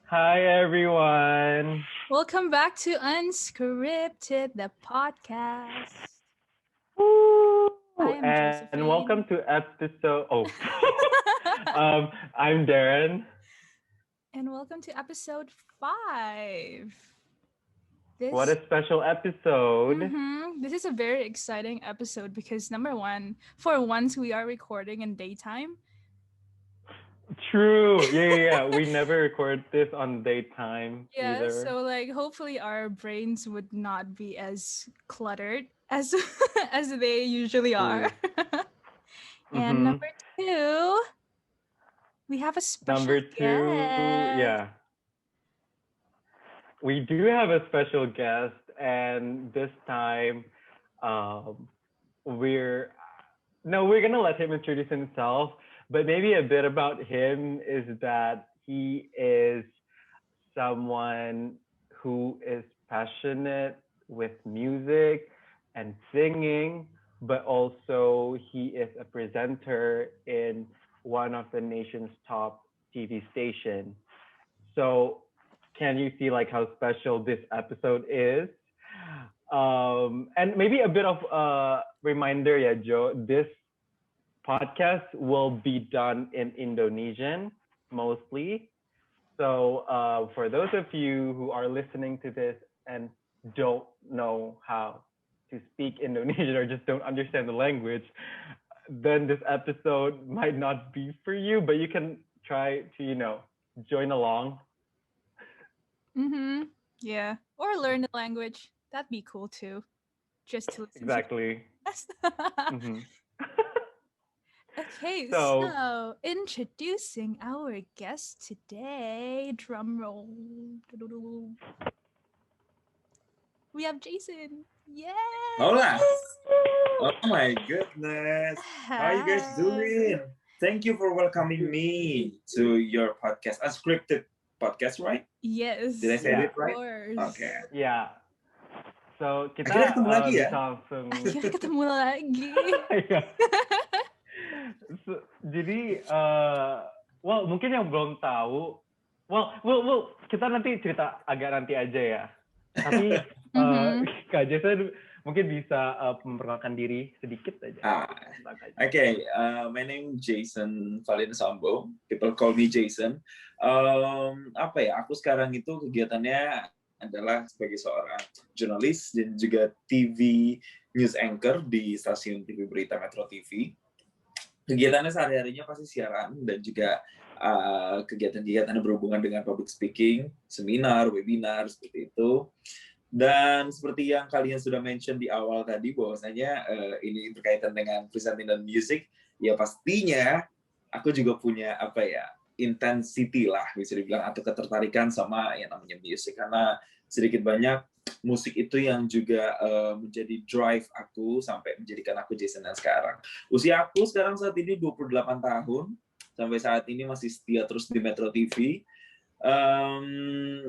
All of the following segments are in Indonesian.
Hi everyone. Welcome back to Unscripted, the podcast. Woo! I am And welcome Josephine. to episode. I'm Darren. And welcome to episode 5. What This a special episode. this is a very exciting episode because number one, for once we are recording in daytime. True. Yeah. We never record this on daytime Yeah, either. so hopefully our brains would not be as cluttered as as they usually are. True. And Mm-hmm. number two, we have a special Number two, guest. yeah. We do have a special guest, and this time, um, we're we're gonna let him introduce himself. But maybe a bit about him is that he is someone who is passionate with music and singing, but also he is a presenter in one of the nation's top TV station. So can you see like how special this episode is? And maybe a bit of a reminder, yeah, Joe. This podcast will be done in Indonesian mostly. So for those of you who are listening to this and don't know how to speak Indonesian or just don't understand the language, then this episode might not be for you, but you can try to, join along. Yeah. Or learn the language. That'd be cool too. Just to listen to Exactly. us. Mm-hmm. Okay, So, so introducing our guest today. Drum roll. We have Jason. Yeah. Hola. Oh my goodness. How you guys doing? Thank you for welcoming me to your podcast. Unscripted podcast, right? Yes. Did I say it Of right? course. Okay. ya. So, kita Akhirnya ketemu lagi ya? bisa langsung. Akhirnya ketemu lagi. Iya. Jadi, well, mungkin yang belum tahu, well, kita nanti cerita agak nanti aja ya. Tapi Kak Jason mungkin bisa memperkenalkan diri sedikit aja. Okay, my name Jason Valin Sambo. People call me Jason. Apa ya? Aku sekarang itu kegiatannya adalah sebagai seorang jurnalis dan juga TV news anchor di stasiun TV Berita Metro TV. Kegiatannya sehari-harinya pasti siaran dan juga kegiatan-kegiatan yang berhubungan dengan public speaking, seminar, webinar, seperti itu. Dan seperti yang kalian sudah mention di awal tadi, bahwasanya ini berkaitan dengan presenting dan music, ya pastinya aku juga punya intensity lah, bisa dibilang, atau ketertarikan sama yang namanya music. Karena sedikit banyak musik itu yang juga menjadi drive aku sampai menjadikan aku Jason dan sekarang. Usia aku sekarang saat ini 28 tahun, sampai saat ini masih setia terus di Metro TV.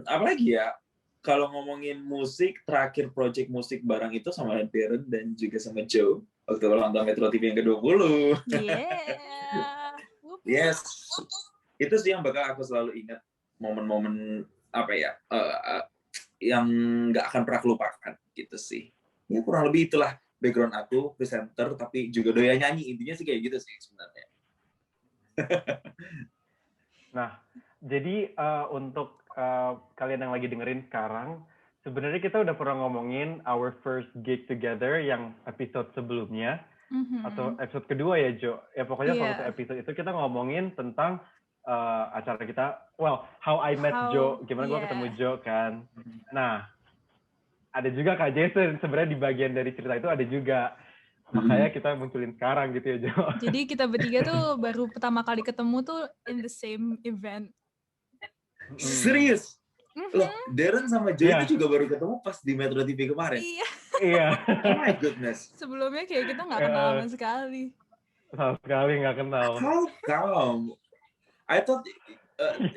Apalagi ya, kalau ngomongin musik, terakhir project musik bareng itu sama Darren dan juga sama Joe waktu ulang tahun Metro TV yang ke-20. Yeah. Yes. Itu sih yang bakal aku selalu ingat, momen-momen yang nggak akan pernah kelupakan gitu sih. Ya kurang lebih itulah background aku, presenter tapi juga doyan nyanyi, intinya sih kayak gitu sih sebenarnya. Nah, jadi untuk kalian yang lagi dengerin sekarang, sebenarnya kita udah pernah ngomongin our first gig together yang episode sebelumnya, atau episode kedua ya Jo. Ya pokoknya waktu episode itu kita ngomongin tentang acara kita, How I Met Joe, gimana gue ketemu Joe kan. Nah, ada juga Kak Jason, sebenarnya di bagian dari cerita itu ada juga. Makanya kita munculin sekarang gitu ya Jo. Jadi kita bertiga tuh baru pertama kali ketemu tuh in the same event. Serius? Loh, Darren sama Joe itu juga baru ketemu pas di Metro TV kemarin? Iya. Oh my goodness. Sebelumnya kayak kita nggak kenal sama sekali. Sama sekali nggak kenal. How come? I thought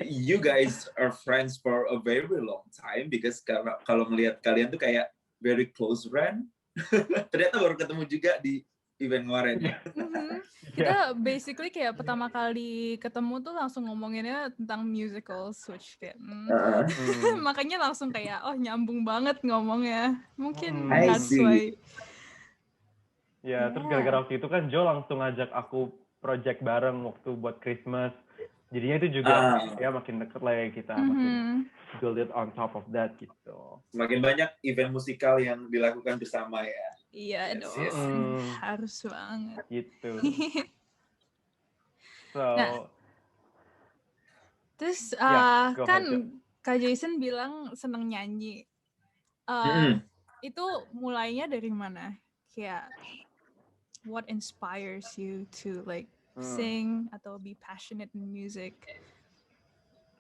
you guys are friends for a very long time because kalau melihat kalian tuh kayak very close friend. Ternyata baru ketemu juga di event kemarin. Kita basically kayak pertama kali ketemu tuh langsung ngomonginnya tentang musicals, which kayak makanya langsung kayak nyambung banget ngomongnya. Mungkin I that's see. why. Ya, terus gara-gara waktu itu kan Joe langsung ngajak aku project bareng waktu buat Christmas. Jadinya itu juga ya makin deket lah ya kita, makin build it on top of that gitu. Semakin banyak event musikal yang dilakukan bersama ya. Iya dong, harus banget. Gitu. Nah, terus kan Kak Jason bilang seneng nyanyi. Itu mulainya dari mana? Kayak what inspires you to like sing atau be passionate in music?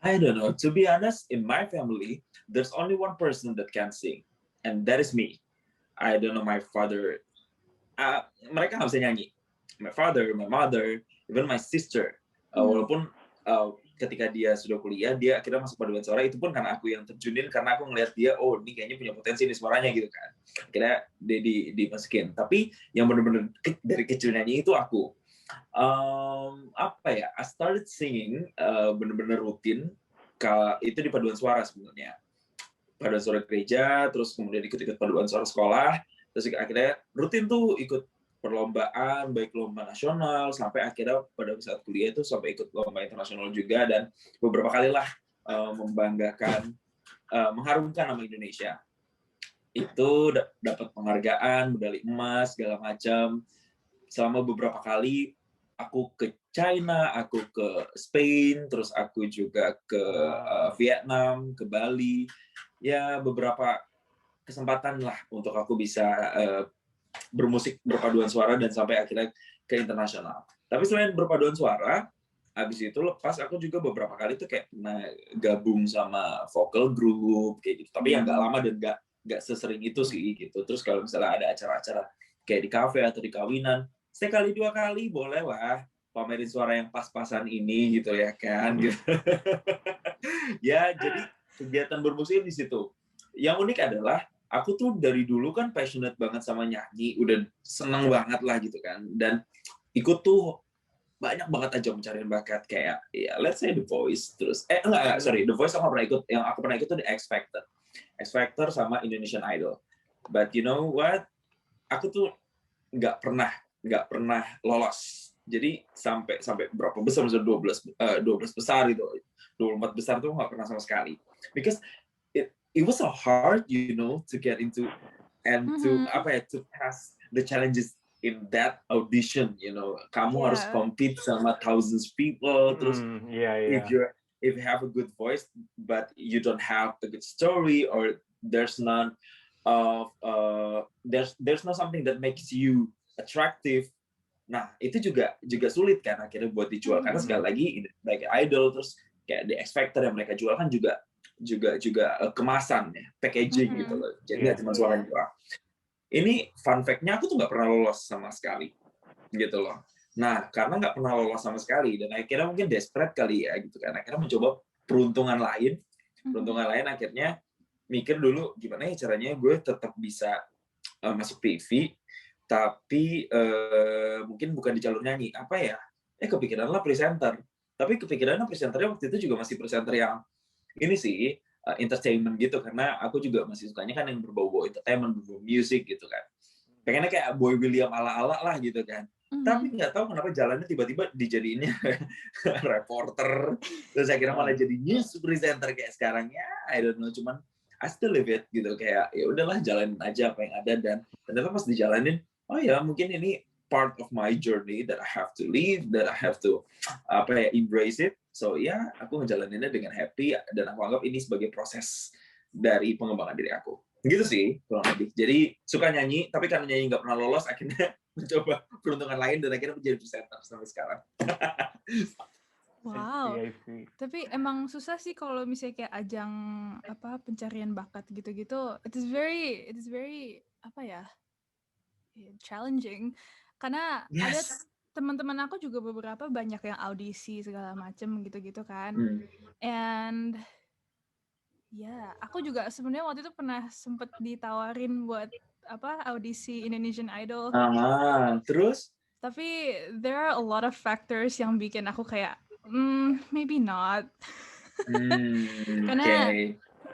I don't know. To be honest, in my family, there's only one person that can sing, and that is me. I don't know my father. Mereka nggak bisa nyanyi. My father, my mother, even my sister. Walaupun ketika dia sudah kuliah, dia akhirnya masuk paduan suara, itu pun karena aku yang terjunin, karena aku ngelihat dia, oh ini kayaknya punya potensi di suaranya gitu kan. Akhirnya dia dimasukin. Tapi yang benar-benar dari kecil nyanyi itu aku. I started singing benar-benar rutin itu di paduan suara sebenarnya. Paduan suara gereja, terus kemudian ikut-ikut paduan suara sekolah, terus akhirnya rutin tuh ikut perlombaan, baik lomba nasional, sampai akhirnya pada saat kuliah itu sampai ikut lomba internasional juga, dan beberapa kali lah membanggakan, mengharumkan nama Indonesia. Itu dapat penghargaan, medali emas, segala macam. Selama beberapa kali aku ke China, aku ke Spain, terus aku juga ke Vietnam, ke Bali. Ya beberapa kesempatan lah untuk aku bisa bermusik berpaduan suara dan sampai akhirnya ke internasional. Tapi selain berpaduan suara, habis itu lepas aku juga beberapa kali tuh kayak pernah gabung sama vocal group kayak gitu. Tapi yang nggak lama dan nggak sesering itu sih gitu. Terus kalau misalnya ada acara-acara kayak di kafe atau di kawinan, sekali dua kali boleh lah pamerin suara yang pas-pasan ini gitu ya kan. Gitu. Ya jadi kegiatan bermusik di situ. Yang unik adalah aku tuh dari dulu kan passionate banget sama nyanyi, udah seneng banget lah gitu kan, dan ikut tuh banyak banget aja pencarian bakat kayak ya let's say The Voice, terus The Voice aku pernah ikut, yang aku pernah ikut tuh di X Factor sama Indonesian Idol. But you know what, aku tuh nggak pernah lolos. Jadi sampai berapa besar, 12 besar itu, 24 besar tuh nggak pernah sama sekali, because it was so hard, you know, to get into and to pass the challenges in that audition, you know. Kamu harus compete sama thousands of people, terus if you have a good voice but you don't have a good story, or there's not something that makes you attractive. Nah, itu juga sulit kan akhirnya buat dijual, karena sekali lagi like Idol, terus kayak di X Factor yang mereka jual kan juga kemasan ya, packaging gitu loh. Jadi nggak cuma suaranya doang. Ini fun fact-nya, aku tuh nggak pernah lolos sama sekali gitu loh. Nah, karena nggak pernah lolos sama sekali, dan akhirnya mungkin desperate kali ya gitu kan, akhirnya mencoba peruntungan lain, akhirnya mikir dulu gimana ya caranya gue tetap bisa masuk TV, tapi mungkin bukan di jalur nyanyi. Apa ya? Kepikiran lah presenter. Tapi kepikirannya presenternya waktu itu juga masih presenter yang ini sih, entertainment gitu, karena aku juga masih sukanya kan yang berbau-bau entertainment, berbau musik gitu kan. Pengennya kayak Boy William ala-ala lah gitu kan. Tapi nggak tahu kenapa jalannya tiba-tiba dijadiinnya reporter, terus akhirnya malah jadi news presenter kayak sekarang ya. I don't know, cuman I still live it gitu, kayak ya udahlah jalanin aja apa yang ada, dan ternyata pas dijalanin, oh ya mungkin ini part of my journey that I have to live, that I have to embrace it. So ya, aku ngejalaninnya dengan happy, dan aku anggap ini sebagai proses dari pengembangan diri aku. Gitu sih, kurang lebih. Jadi suka nyanyi, tapi karena nyanyi nggak pernah lolos, akhirnya mencoba peruntungan lain, dan akhirnya menjadi presenter sampai sekarang. Wow. Tapi emang susah sih kalau misalnya kayak ajang pencarian bakat gitu-gitu. It is very challenging. Karena ada teman-teman aku juga beberapa banyak yang audisi segala macem gitu-gitu kan. And aku juga sebenarnya waktu itu pernah sempet ditawarin buat audisi Indonesian Idol. Terus? Tapi there are a lot of factors yang bikin aku kayak maybe not.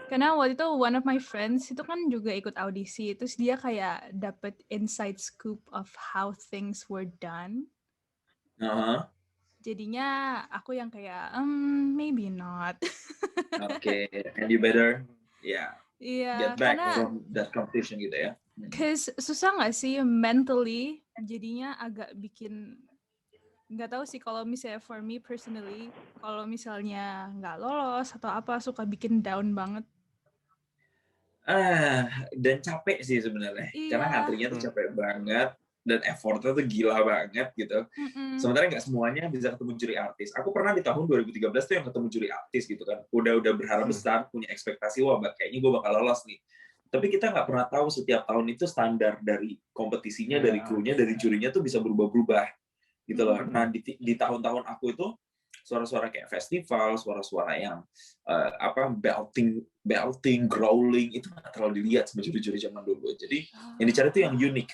Karena waktu itu one of my friends itu kan juga ikut audisi, terus dia kayak dapet inside scoop of how things were done. Jadinya aku yang kayak maybe not. Okay, and you better get back from that competition gitu ya. Cause susah nggak sih mentally, jadinya agak bikin nggak tahu sih kalau misalnya for me personally, kalau misalnya nggak lolos atau apa suka bikin down banget. Dan capek sih sebenarnya, karena ngantrinya tuh capek banget dan effortnya tuh gila banget gitu. Sementara nggak semuanya bisa ketemu juri artis. Aku pernah di tahun 2013 tuh yang ketemu juri artis gitu kan, udah berharap besar, punya ekspektasi wah kayaknya gue bakal lolos nih. Tapi kita nggak pernah tahu setiap tahun itu standar dari kompetisinya, dari krunya, dari jurinya tuh bisa berubah-ubah gitu loh. Nah di tahun-tahun aku itu suara-suara kayak festival, suara-suara yang belting, growling itu nggak terlalu dilihat sama juri-juri zaman dulu. Jadi yang dicari itu yang unik,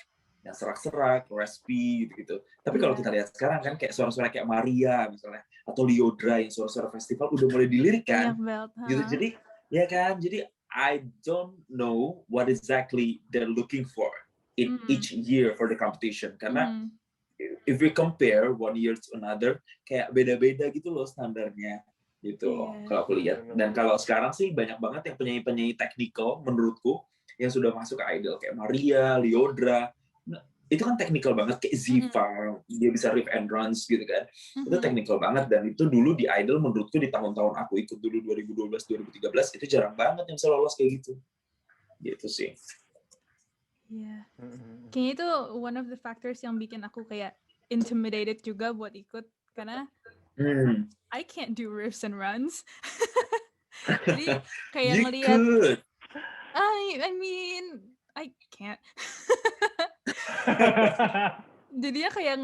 yang serak-serak, raspy gitu-gitu. Tapi kalau kita lihat sekarang kan kayak suara-suara kayak Maria misalnya atau Liodra yang suara-suara festival udah mulai dilirik kan. Gitu. Jadi ya kan, jadi I don't know what exactly they're looking for in each year for the competition karena if we compare one year to another, kayak beda-beda gitu loh standarnya, gitu loh. Kalau aku lihat. Dan kalau sekarang sih banyak banget yang penyanyi-penyanyi technical menurutku yang sudah masuk ke idol kayak Maria, Liodra. Nah, itu kan technical banget kayak Ziva, dia bisa riff and runs gitu kan. Itu technical banget dan itu dulu di idol menurutku di tahun-tahun aku ikut dulu 2012, 2013 itu jarang banget yang bisa lolos kayak gitu. Gitu sih. Iya. Kayaknya itu one of the factors yang bikin aku kayak intimidated juga buat ikut karena I can't do riffs and runs. Jadi kayak ngelihat I mean I can't. Jadinya kayak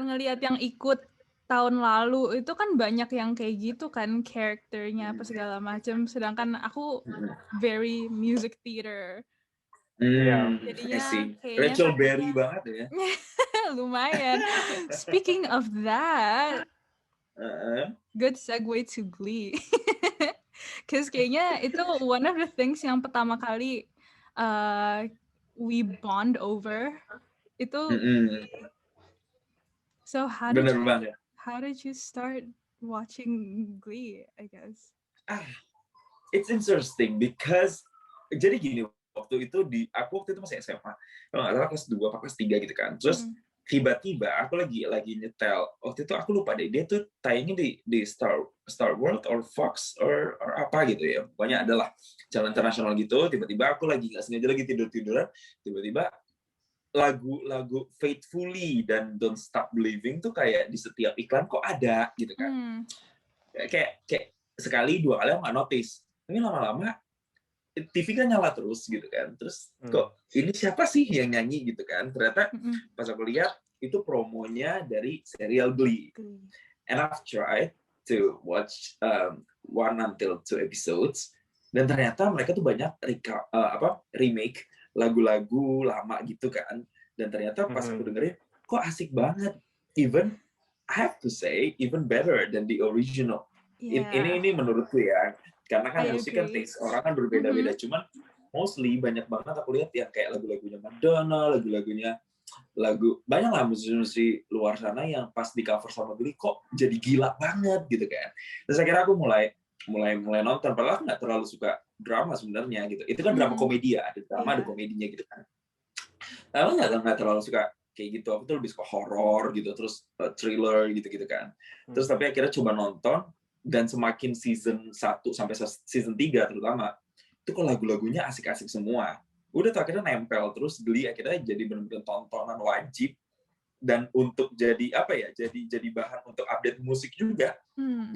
ngelihat yang ikut tahun lalu itu kan banyak yang kayak gitu kan karakternya apa segala macam sedangkan aku very music theater. Jadinya kayaknya Rachel Berry banget ya. Lumayan. Speaking of that, good segue to Glee. Cause kayaknya itu one of the things yang pertama kali we bond over itu. So how did you start watching Glee? I guess. It's interesting because jadi gini. Waktu itu aku waktu itu masih SMA, kalau nggak salah kelas 2 atau kelas 3 gitu kan. Terus tiba-tiba aku lagi nyetel. Waktu itu aku lupa deh, dia tuh tayangnya di Star World or Fox or apa gitu ya. Pokoknya adalah channel internasional gitu. Tiba-tiba aku lagi nggak sengaja lagi tiduran. Tiba-tiba lagu Faithfully dan Don't Stop Believing tuh kayak di setiap iklan kok ada gitu kan. Kayak sekali dua kali aku nggak notice. Tapi lama-lama TV kan nyala terus gitu kan, terus kok ini siapa sih yang nyanyi gitu kan, ternyata pas aku lihat itu promonya dari serial Glee, and I've tried to watch 1 until 2 episodes, dan ternyata mereka tuh banyak remake lagu-lagu lama gitu kan, dan ternyata pas aku dengerin kok asik banget, even I have to say even better than the original. Ini menurutku ya. Karena kan musik kan taste orang kan berbeda-beda, cuman mostly banyak banget aku lihat yang kayak lagu-lagunya Madonna, banyak lah musisi luar sana yang pas di cover sama Glee kok jadi gila banget gitu kan. Terus akhirnya aku mulai nonton, padahal aku nggak terlalu suka drama sebenarnya gitu. Itu kan drama komedi ya, ada drama ada komedinya gitu kan. Aku nggak terlalu suka kayak gitu, aku tuh lebih suka horor gitu, terus thriller gitu kan. Terus tapi akhirnya coba nonton, dan semakin season 1 sampai season 3 terutama, itu kok lagu-lagunya asik-asik semua. Udah tuh akhirnya nempel terus, Glee akhirnya jadi benar-benar tontonan wajib, dan untuk jadi jadi bahan untuk update musik juga.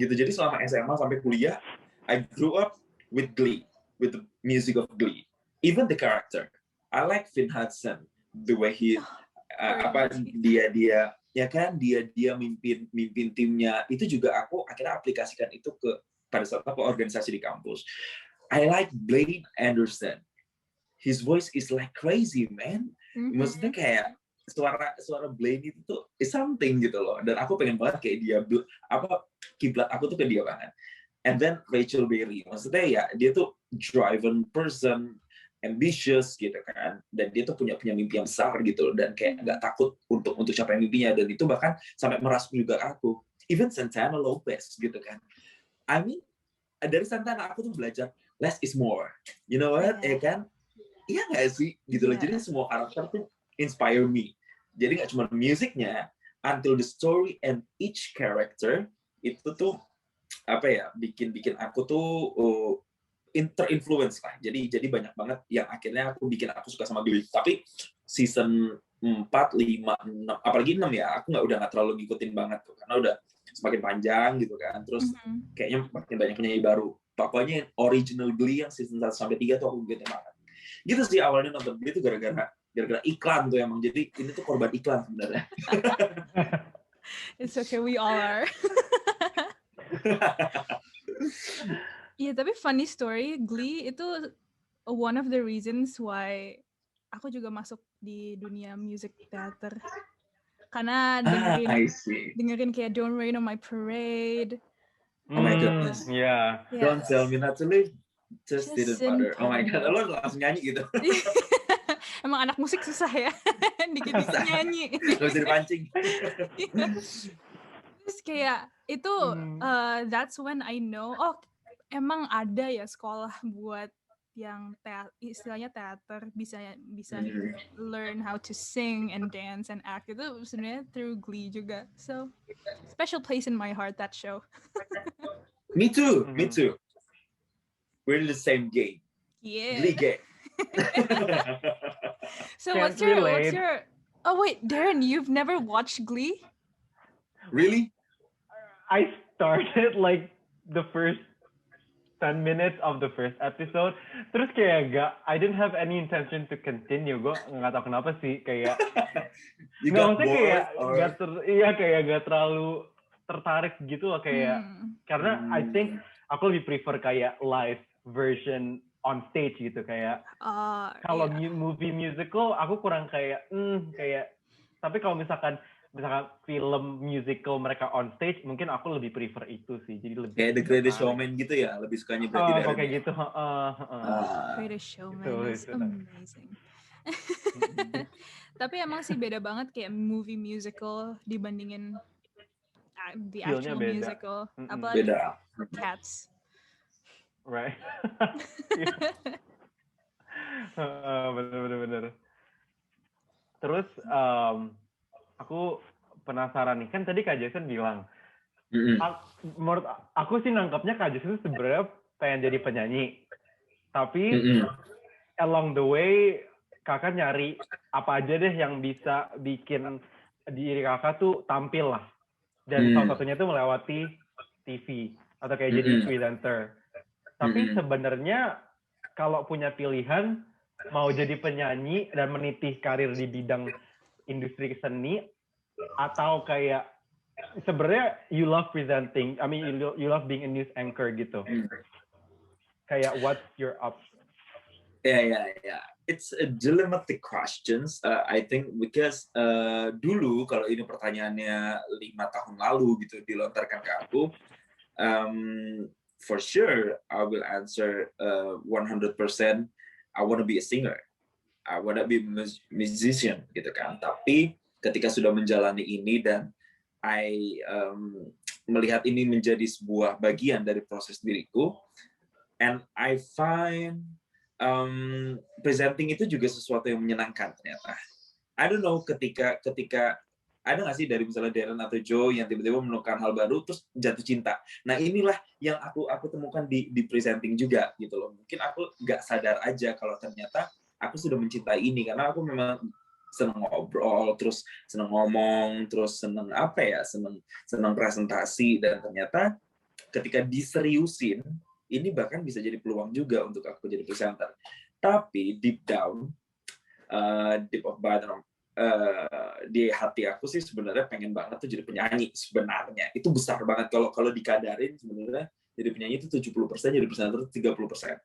Gitu. Jadi selama SMA sampai kuliah, I grew up with Glee, with the music of Glee. Even the character. I like Finn Hudson, the way he dia ya kan, dia mimpin timnya, itu juga aku akhirnya aplikasikan itu pada saat organisasi di kampus. I like Blaine Anderson. his voice is like crazy, man. Maksudnya kayak suara Blaine itu tuh is something gitu loh. Dan aku pengen banget kayak dia, kiblat aku tuh ke dia banget. And then Rachel Berry, maksudnya ya dia tuh driven person, ambitious gitu kan, dan dia tuh punya mimpi yang besar gitu, dan kayak nggak takut untuk capai mimpinya, dan itu bahkan sampai merasuk juga aku. Even Santana Lopez gitu kan. I mean, dari Santana aku tuh belajar less is more. You know what? Ya kan? Iya nggak sih? Gitu loh. Jadi semua karakter tuh inspire me. Jadi nggak cuma musiknya, until the story and each character itu tuh apa ya, bikin aku tuh terinfluence lah. Jadi banyak banget yang akhirnya aku suka sama Glee. Tapi season 4, 5, 6, apalagi 6 ya, aku udah nggak terlalu ngikutin banget tuh, karena udah semakin panjang gitu kan. Terus kayaknya makin banyak penyanyi baru. Pokoknya original Glee yang season 1 sampai 3 tuh aku ngikutin banget. Gitu sih awalnya nonton Glee tuh gara-gara iklan tuh emang. Jadi ini tuh korban iklan sebenarnya. It's okay, we all are. Iya, tapi funny story, Glee itu one of the reasons why aku juga masuk di dunia music theater. Karena dengerin kayak Don't Rain on My Parade. Oh my goodness. Yeah. Don't tell me not to live. Just didn't bother. Oh my god, lo langsung nyanyi gitu. Emang anak musik susah ya, dikit-dikit nyanyi. Gak bisa dipancing. Terus kayak itu, that's when I know, emang ada ya sekolah buat yang istilahnya teater, bisa learn how to sing and dance and act. Itu sebenarnya through Glee juga. So special place in my heart, that show. Me too. We're in the same game. Yeah. Glee game. So what's your oh wait, Darren, you've never watched Glee? Really? I started like the first 10 minutes of the first episode, terus kayak I didn't have any intention to continue. Gue nggak tahu kenapa sih, kayak kayak gak terlalu tertarik gitu loh, kayak karena I think aku lebih prefer kayak live version on stage gitu, kayak kalau movie musical aku kurang kayak tapi kalau misalkan film musical mereka on stage, mungkin aku lebih prefer itu sih. Jadi lebih kayak The Greatest Showman gitu ya, lebih sukanya berarti dari kayak gitu. Greatest Showman is amazing. Tapi emang sih beda banget kayak movie musical dibandingin the actual musical. Apalagi beda. Right. Cats. Bener. Terus aku penasaran nih, kan tadi Kak Jason bilang, menurut aku sih nangkepnya Kak Jason sebenarnya pengen jadi penyanyi, tapi along the way kakak nyari apa aja deh yang bisa bikin diri kakak tuh tampil lah, dan salah satunya tuh melewati TV atau kayak jadi presenter. Tapi sebenarnya kalau punya pilihan mau jadi penyanyi dan meniti karir di bidang industri seni, atau kayak sebenarnya you love presenting, I mean you love being a news anchor gitu. Kayak what's your option? Yeah. It's a dilemmatic questions. I think because dulu kalau ini pertanyaannya 5 tahun lalu gitu dilontarkan ke aku, for sure I will answer 100%. I want to be a singer. I want to be a musician gitu kan. Tapi ketika sudah menjalani ini dan I melihat ini menjadi sebuah bagian dari proses diriku, and I find presenting itu juga sesuatu yang menyenangkan ternyata. I don't know, ketika ada nggak sih dari misalnya Darren atau Joe yang tiba-tiba menemukan hal baru terus jatuh cinta. Nah inilah yang aku temukan di presenting juga gitu loh. Mungkin aku nggak sadar aja kalau ternyata aku sudah mencintai ini, karena aku memang senang ngobrol, terus senang ngomong, terus senang senang presentasi, dan ternyata ketika diseriusin ini bahkan bisa jadi peluang juga untuk aku jadi presenter. Tapi deep down, deep of bottom, di hati aku sih sebenarnya pengen banget tuh jadi penyanyi. Sebenarnya itu besar banget kalau dikadarin, sebenarnya jadi penyanyi itu 70%, jadi presenter 30%.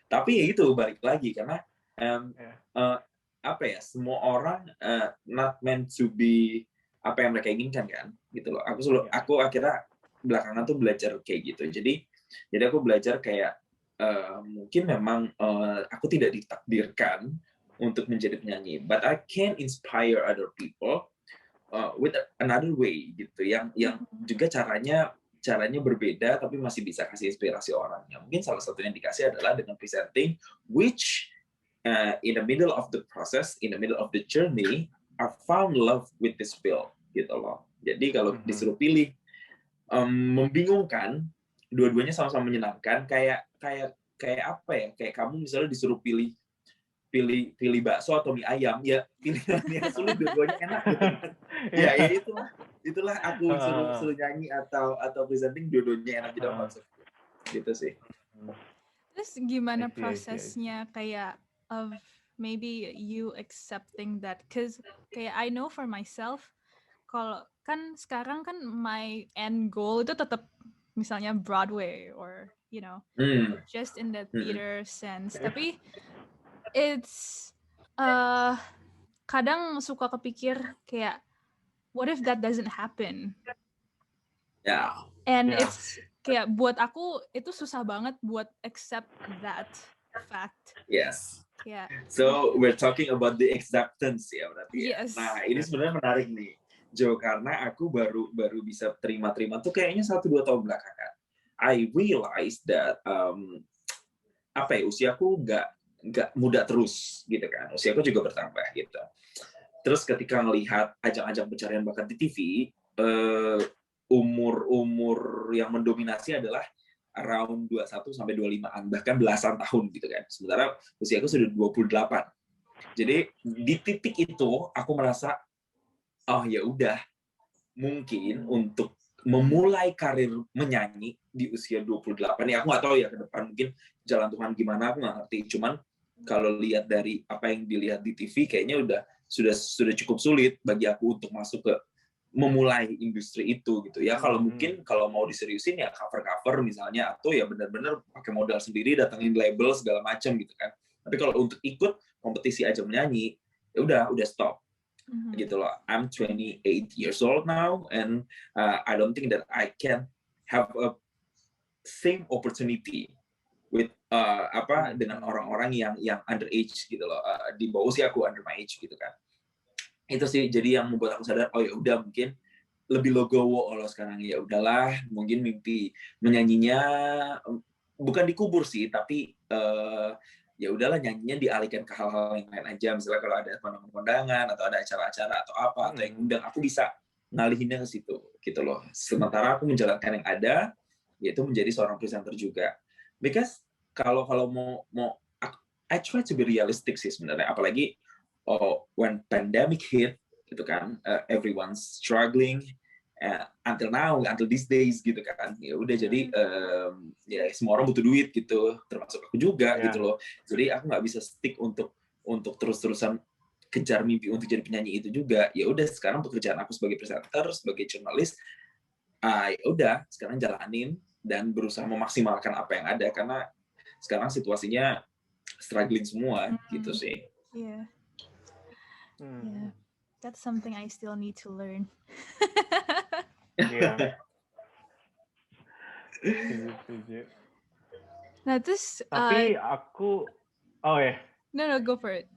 Tapi ya itu balik lagi, karena Apa ya, semua orang not meant to be apa yang mereka inginkan kan, gitu loh. Aku akhirnya belakangan tuh belajar kayak gitu. Jadi aku belajar kayak mungkin memang aku tidak ditakdirkan untuk menjadi penyanyi, but I can inspire other people with another way gitu, yang juga caranya berbeda tapi masih bisa kasih inspirasi orangnya. Mungkin salah satu yang dikasih adalah dengan presenting, which in the middle of the process, in the middle of the journey, I found love with this field gitu loh. Jadi kalau disuruh pilih, membingungkan, dua-duanya sama-sama menyenangkan. Kayak apa ya? Kayak kamu misalnya disuruh pilih bakso atau mie ayam, ya pilihan yang sulit, dua-duanya enak gitu kan. Ya itulah aku suruh nyanyi atau presenting, dua-duanya enak, jadi masuk gitu sih. Terus gimana prosesnya kayak of maybe you accepting that, cause kayak I know for myself, kalau kan sekarang kan my end goal itu tetap misalnya Broadway or you know just in the theater sense, tapi it's kadang suka kepikir kayak what if that doesn't happen? And it's kayak buat aku itu susah banget buat accept that fact. Yes. Yeah. So we're talking about the acceptance ya berarti. Yes. Nah ini sebenarnya menarik nih, Jo, karena aku baru bisa terima tuh kayaknya 1-2 tahun belakangan. I realized that usiaku nggak muda terus gitu kan, usiaku juga bertambah gitu. Terus ketika melihat ajang-ajang pencarian bakat di TV, umur yang mendominasi adalah around 21 sampai 25-an, bahkan belasan tahun gitu kan. Sementara usiaku sudah 28. Jadi di titik itu aku merasa oh ya udah, mungkin untuk memulai karir menyanyi di usia 28 ya, aku nggak tahu ya ke depan mungkin jalan Tuhan gimana, aku nggak ngerti. Cuman kalau lihat dari apa yang dilihat di TV, kayaknya sudah cukup sulit bagi aku untuk masuk ke memulai industri itu gitu ya. Kalau mungkin kalau mau diseriusin ya cover misalnya, atau ya benar-benar pakai modal sendiri, datangin label segala macam gitu kan. Tapi kalau untuk ikut kompetisi aja menyanyi, ya udah stop. Gitu loh. I'm 28 years old now, and I don't think that I can have a same opportunity with dengan orang-orang yang underage gitu loh, di bawah usia aku, under my age gitu kan. Itu sih jadi yang membuat aku sadar, oh ya udah, mungkin lebih legowo sekarang, ya udahlah, mungkin mimpi menyanyinya bukan dikubur sih, tapi ya udahlah, nyanyinya dialihkan ke hal-hal yang lain aja. Misalnya kalau ada kondangan atau ada acara-acara atau apa atau yang undang, aku bisa ngalihinnya ke situ gitu loh. Sementara aku menjalankan yang ada, yaitu menjadi seorang presenter juga. Because kalau mau I try to be realistic sih sebenarnya, apalagi when pandemic hit gitu kan, everyone's struggling until now, until these days gitu kan. Ya udah, jadi ya semua orang butuh duit gitu, termasuk aku juga gitu loh. Jadi aku nggak bisa stick untuk terus-terusan kejar mimpi untuk jadi penyanyi itu juga. Ya udah, sekarang pekerjaan aku sebagai presenter, sebagai jurnalis, ya udah sekarang jalanin dan berusaha memaksimalkan apa yang ada, karena sekarang situasinya struggling semua gitu sih. Yeah. Yeah, that's something I still need to learn. Iya. Nah, terus tapi aku No, go for it.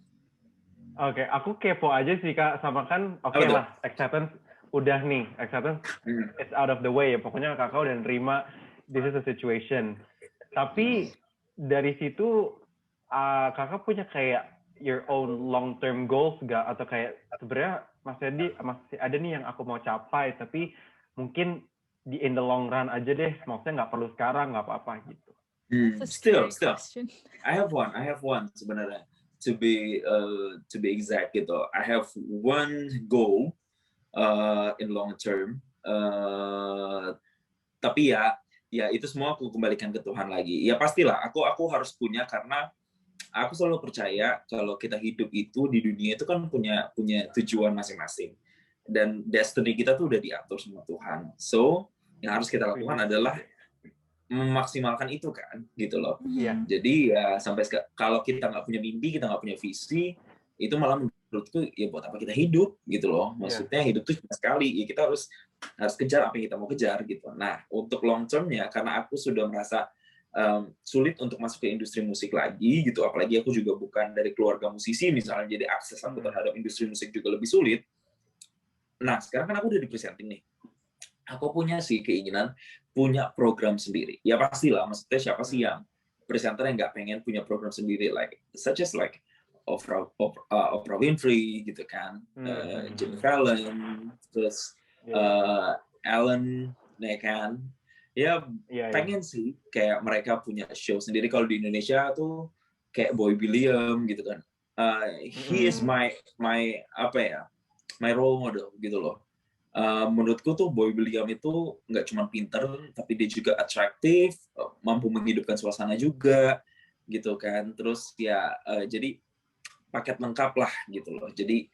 Oke, aku kepo aja sih Kak, sama kan lah, acceptance udah nih, acceptance it's out of the way ya, pokoknya Kakak udah nerima this is a situation. Tapi dari situ Kakak punya kayak your own long term goals gak, atau kayak sebenarnya masih ada nih yang aku mau capai, tapi mungkin in the long run aja deh, maksudnya nggak perlu sekarang, nggak apa-apa gitu. Still I have one sebenarnya, to be exact gitu. I have one goal in long term, tapi ya itu semua aku kembalikan ke Tuhan lagi. Ya pastilah aku harus punya, karena aku selalu percaya kalau kita hidup itu di dunia itu kan punya tujuan masing-masing, dan destiny kita tuh udah diatur sama Tuhan. So yang harus kita lakukan adalah memaksimalkan itu kan, gitu loh. Iya. Jadi ya sampai kalau kita nggak punya mimpi, kita nggak punya visi, itu malah menurutku ya buat apa kita hidup gitu loh. Maksudnya hidup tuh cuma sekali, ya kita harus kejar apa yang kita mau kejar gitu. Nah untuk long termnya, karena aku sudah merasa sulit untuk masuk ke industri musik lagi gitu, apalagi aku juga bukan dari keluarga musisi misalnya, jadi akses aku terhadap industri musik juga lebih sulit. Nah sekarang kan aku udah di presenting nih, aku punya sih keinginan punya program sendiri. Ya pastilah, maksudnya siapa sih yang presenter yang nggak pengen punya program sendiri, such as Oprah Winfrey gitu kan, Jimmy Fallon, terus Ellen, ya kan. Ya pengen sih kayak mereka punya show sendiri. Kalau di Indonesia tuh kayak Boy William gitu kan. He is my role model gitu loh. Menurutku tuh Boy William itu nggak cuma pinter, tapi dia juga atraktif, mampu menghidupkan suasana juga, gitu kan. Terus ya jadi paket lengkap lah gitu loh. Jadi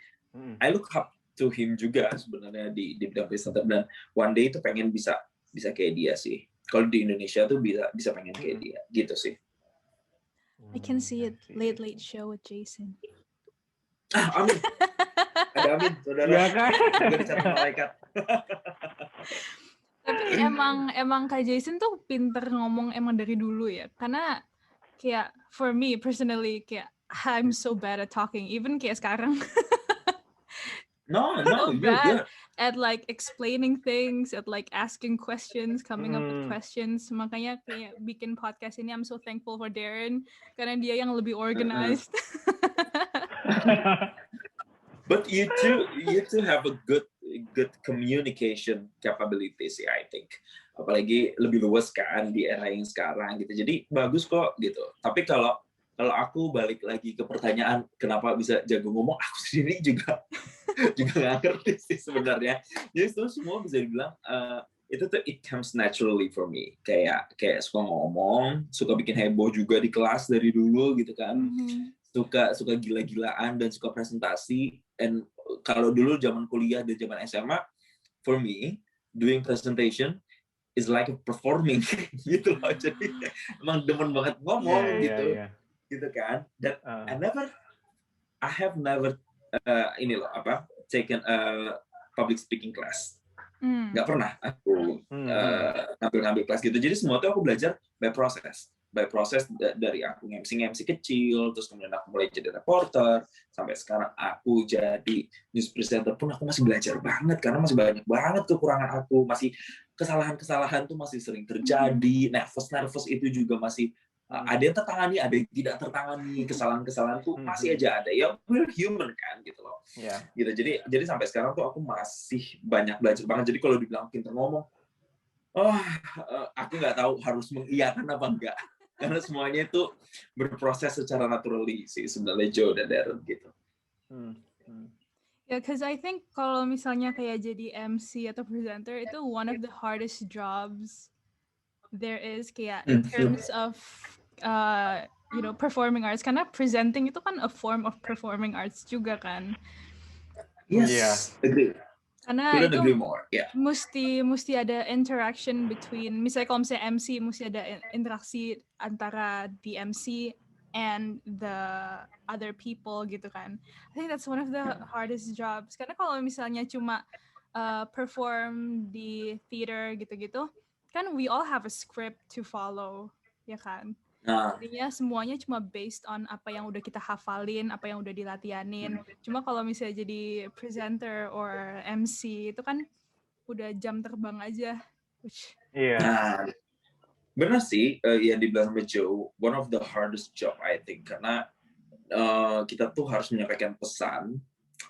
I look up to him juga sebenarnya di bidang presenter, dan one day itu pengen bisa kayak dia sih. Kalau di Indonesia tuh bisa pengen kayak dia, gitu sih. I can see it, late show with Jason. Amin. Ada amin, saudara. Ya kan? Juga dicatat malaikat. Tapi emang Kak Jason tuh pinter ngomong emang dari dulu ya. Karena kayak for me personally kayak I'm so bad at talking, even kayak sekarang. No, so you're bad good. at like explaining things, at like asking questions, coming up with questions. Makanya kayak bikin podcast ini I'm so thankful for Darren karena dia yang lebih organized. But you two have a good communication capabilities, I think. Apalagi lebih luas kan di era yang sekarang gitu. Jadi bagus kok gitu. Tapi kalau aku balik lagi ke pertanyaan kenapa bisa jago ngomong, aku sendiri juga nggak ngerti sih sebenarnya. Jadi itu semua bisa dibilang itu tuh it comes naturally for me. Kayak suka ngomong, suka bikin heboh juga di kelas dari dulu gitu kan. Suka gila-gilaan dan suka presentasi. And kalau dulu zaman kuliah dan zaman SMA, for me doing presentation is like performing gitu loh. Jadi emang demen banget ngomong gitu kan. Dan I have never taken a public speaking class. Nggak pernah aku ngambil kelas gitu. Jadi semua tuh aku belajar by process dari aku MC kecil, terus kemudian aku mulai jadi reporter, sampai sekarang aku jadi news presenter pun aku masih belajar banget karena masih banyak banget kekurangan aku, masih kesalahan tuh masih sering terjadi, nervous itu juga masih ada yang tertangani, ada yang tidak tertangani, kesalahan tuh masih aja ada. Ya we're human kan gitu loh. Gitu. Jadi sampai sekarang tuh aku masih banyak belajar banget. Jadi kalau dibilang pintar ngomong, aku nggak tahu harus mengiyakan apa enggak. Karena semuanya itu berproses secara naturally sih sebenarnya Joe dan Darren gitu. Yeah, because I think kalau misalnya kayak jadi MC atau presenter itu one of the hardest jobs there is kayak in terms of performing arts, karena presenting itu kan a form of performing arts juga kan. Yes, agree. Karena itu mesti ada interaction between, misalnya kalau misalnya MC mesti ada interaksi antara the MC and the other people gitu kan. I think that's one of the hardest jobs. Karena kalau misalnya cuma perform di theater gitu-gitu, kan we all have a script to follow, ya kan? Jadinya semuanya cuma based on apa yang udah kita hafalin, apa yang udah dilatihanin. Cuma kalau misalnya jadi presenter or MC itu kan udah jam terbang aja. Nah, benar sih yang dibilang sama Joe, one of the hardest job I think, karena kita tuh harus menyampaikan pesan,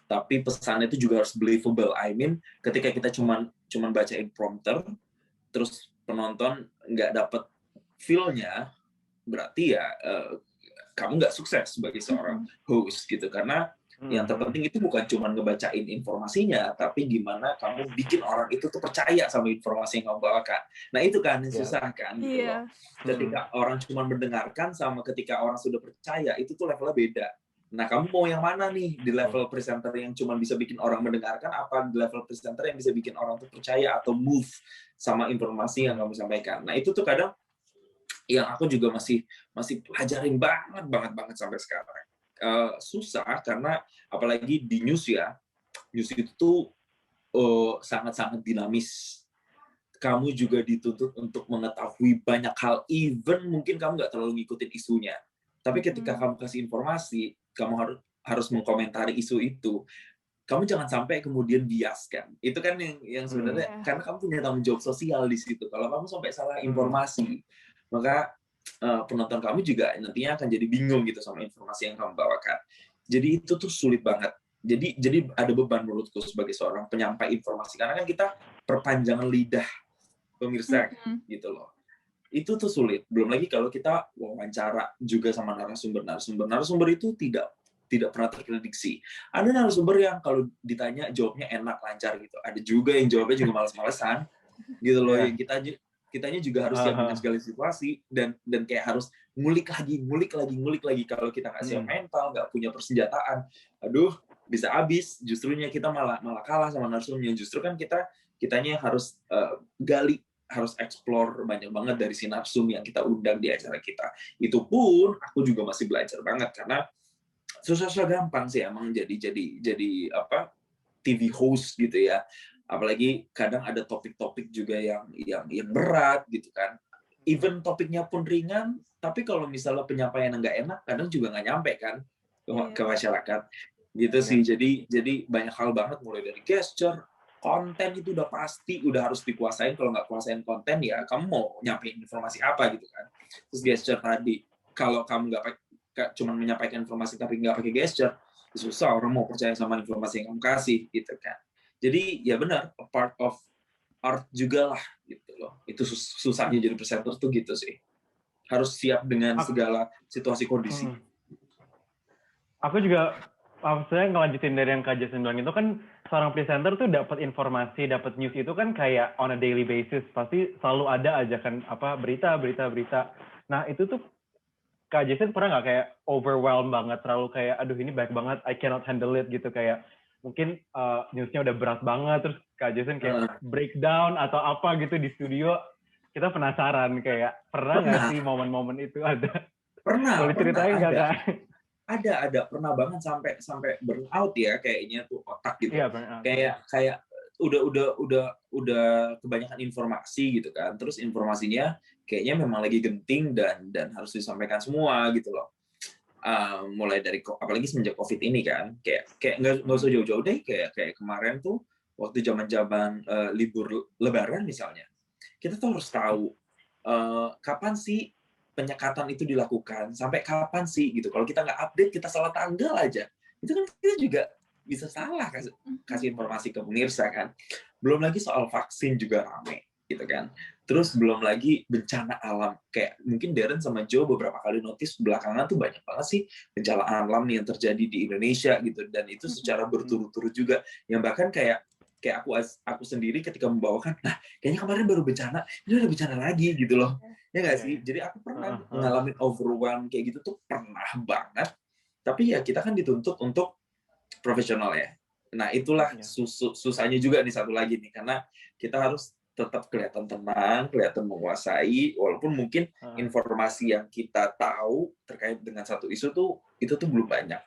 tapi pesannya itu juga harus believable. I mean, ketika kita cuman bacain prompter, terus penonton nggak dapet feel-nya, berarti ya kamu nggak sukses sebagai seorang host gitu. Karena yang terpenting itu bukan cuma ngebacain informasinya, tapi gimana kamu bikin orang itu tuh percaya sama informasi yang kamu bawakan. Nah itu kan yang susah kan gitu loh. Ketika orang cuma mendengarkan sama ketika orang sudah percaya, itu tuh levelnya beda. Nah kamu mau yang mana nih, di level presenter yang cuma bisa bikin orang mendengarkan, apa di level presenter yang bisa bikin orang tuh percaya atau move sama informasi yang kamu sampaikan. Nah itu tuh kadang yang aku juga masih pelajarin banget sampai sekarang. Susah karena apalagi di news ya, news itu tuh sangat-sangat dinamis. Kamu juga dituntut untuk mengetahui banyak hal, even mungkin kamu nggak terlalu ngikutin isunya. Tapi ketika kamu kasih informasi, kamu harus mengkomentari isu itu. Kamu jangan sampai kemudian bias kan. Itu kan yang sebenarnya karena kamu punya tanggung jawab sosial di situ. Kalau kamu sampai salah informasi, maka penonton kamu juga nantinya akan jadi bingung gitu sama informasi yang kamu bawakan. Jadi itu tuh sulit banget. Jadi ada beban menurutku sebagai seorang penyampai informasi, karena kan kita perpanjangan lidah pemirsa gitu loh. Itu tuh sulit. Belum lagi kalau kita wawancara juga sama narasumber itu tidak pernah terprediksi. Ada narasumber yang kalau ditanya jawabnya enak, lancar gitu. Ada juga yang jawabnya juga males-malesan gitu loh. Yang kitanya juga harus siap dengan segala situasi dan kayak harus ngulik lagi. Kalau kita nggak siap mental, nggak punya persenjataan, aduh bisa habis. Justrunya kita malah kalah sama narasumbernya. Justru kan kitanya harus gali, harus explore banyak banget dari si narsum yang kita undang di acara kita. Itu pun aku juga masih belajar banget, karena susah gampang sih emang jadi apa, TV host gitu ya. Apalagi kadang ada topik-topik juga yang berat gitu kan. Even topiknya pun ringan, tapi kalau misalnya penyampaian nggak enak, kadang juga nggak nyampe kan ke masyarakat. Gitu sih. Jadi banyak hal banget, mulai dari gesture, konten itu udah pasti udah harus dikuasain. Kalau nggak kuasain konten ya kamu mau nyampein informasi apa gitu kan. Terus gesture tadi, kalau kamu nggak cuma menyampaikan informasi tapi nggak pakai gesture, susah orang mau percaya sama informasi yang kamu kasih gitu kan. Jadi ya benar, a part of art juga lah gitu loh. Itu susahnya jadi presenter tuh gitu sih. Harus siap dengan segala situasi kondisi. Aku juga maksudnya ngelanjutin dari yang Kak Jason bilang, itu kan seorang presenter tuh dapat informasi, dapat news itu kan kayak on a daily basis, pasti selalu ada aja kan apa berita. Nah itu tuh Kak Jason pernah nggak kayak overwhelmed banget, terlalu kayak aduh ini banyak banget, I cannot handle it gitu, kayak mungkin newsnya udah berat banget, terus Kak Jason kayak breakdown atau apa gitu di studio, kita penasaran kayak pernah nggak sih momen-momen itu ada? Boleh ceritain nggak Kak? Ada pernah banget sampai burn out ya kayaknya tuh otak gitu. Iya, burn out. Kayak udah kebanyakan informasi gitu kan. Terus informasinya kayaknya memang lagi genting dan harus disampaikan semua gitu loh. Mulai dari apalagi semenjak Covid ini kan, kayak nggak usah jauh-jauh deh, kayak kemarin tuh waktu zaman libur Lebaran misalnya, kita tuh harus tahu kapan sih penyekatan itu dilakukan, sampai kapan sih gitu. Kalau kita nggak update, kita salah tanggal aja, itu kan kita juga bisa salah kasih informasi ke pemirsa kan. Belum lagi soal vaksin juga rame gitu kan. Terus belum lagi bencana alam, kayak mungkin Darren sama Joe beberapa kali notice belakangan tuh banyak banget sih bencana alam yang terjadi di Indonesia gitu, dan itu secara berturut-turut juga, yang bahkan kayak aku sendiri ketika membawakan, nah kayaknya kemarin baru bencana, ini udah bencana lagi gitu loh. Ya nggak sih? Jadi aku pernah ngalamin overwhelm kayak gitu tuh, pernah banget. Tapi ya kita kan dituntut untuk profesional ya. Nah itulah susahnya juga nih, satu lagi nih, karena kita harus tetap kelihatan tenang, kelihatan menguasai, walaupun mungkin informasi yang kita tahu terkait dengan satu isu tuh itu tuh belum banyak.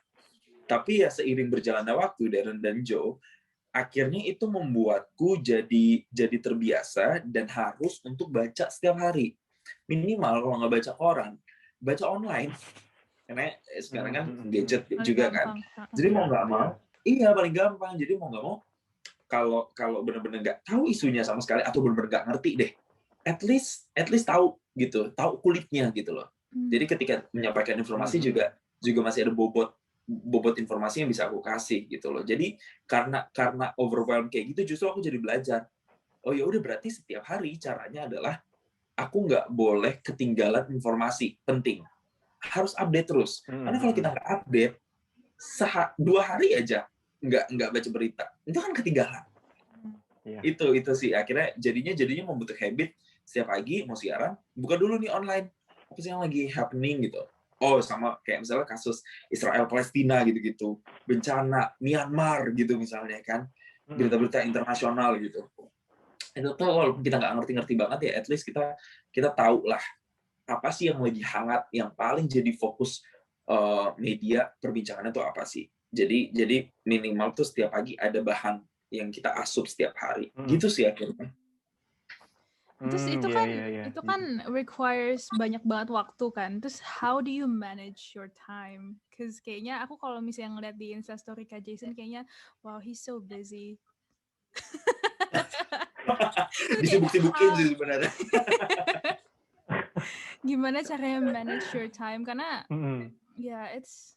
Tapi ya seiring berjalannya waktu, Darren dan Joe, akhirnya itu membuatku jadi terbiasa dan harus untuk baca setiap hari. Minimal kalau nggak baca koran, baca online. Karena sekarang kan gadget juga kan. Jadi mau nggak mau, iya paling gampang. Jadi mau nggak mau, kalau benar-benar nggak tahu isunya sama sekali atau benar-benar nggak ngerti deh, at least tahu gitu, tahu kulitnya gitu loh. Jadi ketika menyampaikan informasi juga masih ada bobot informasi yang bisa aku kasih gitu loh. Jadi karena overwhelm kayak gitu, justru aku jadi belajar. Oh ya udah, berarti setiap hari caranya adalah aku nggak boleh ketinggalan informasi penting. Harus update terus. Karena kalau kita nggak update, 2 hari aja nggak baca berita, itu kan ketinggalan. Itu sih akhirnya jadinya membentuk habit, setiap pagi mau siaran, buka dulu nih online, apa sih yang lagi happening gitu. Oh, sama kayak misalnya kasus Israel Palestina gitu-gitu, bencana Myanmar gitu misalnya kan, berita-berita internasional gitu. Itu tuh walaupun kita nggak ngerti-ngerti banget ya, at least kita tahu lah apa sih yang lagi hangat, yang paling jadi fokus media perbincangannya tuh apa sih. Jadi minimal tuh setiap pagi ada bahan yang kita asup setiap hari. Gitu sih akhirnya. Terus itu kan requires banyak banget waktu kan. Terus how do you manage your time? Cause kayaknya aku kalau misalnya ngeliat di Instastory Kak Jason kayaknya wow he's so busy. Disibuk-sibukin sih sebenarnya. Gimana caranya manage your time? Karena ya it's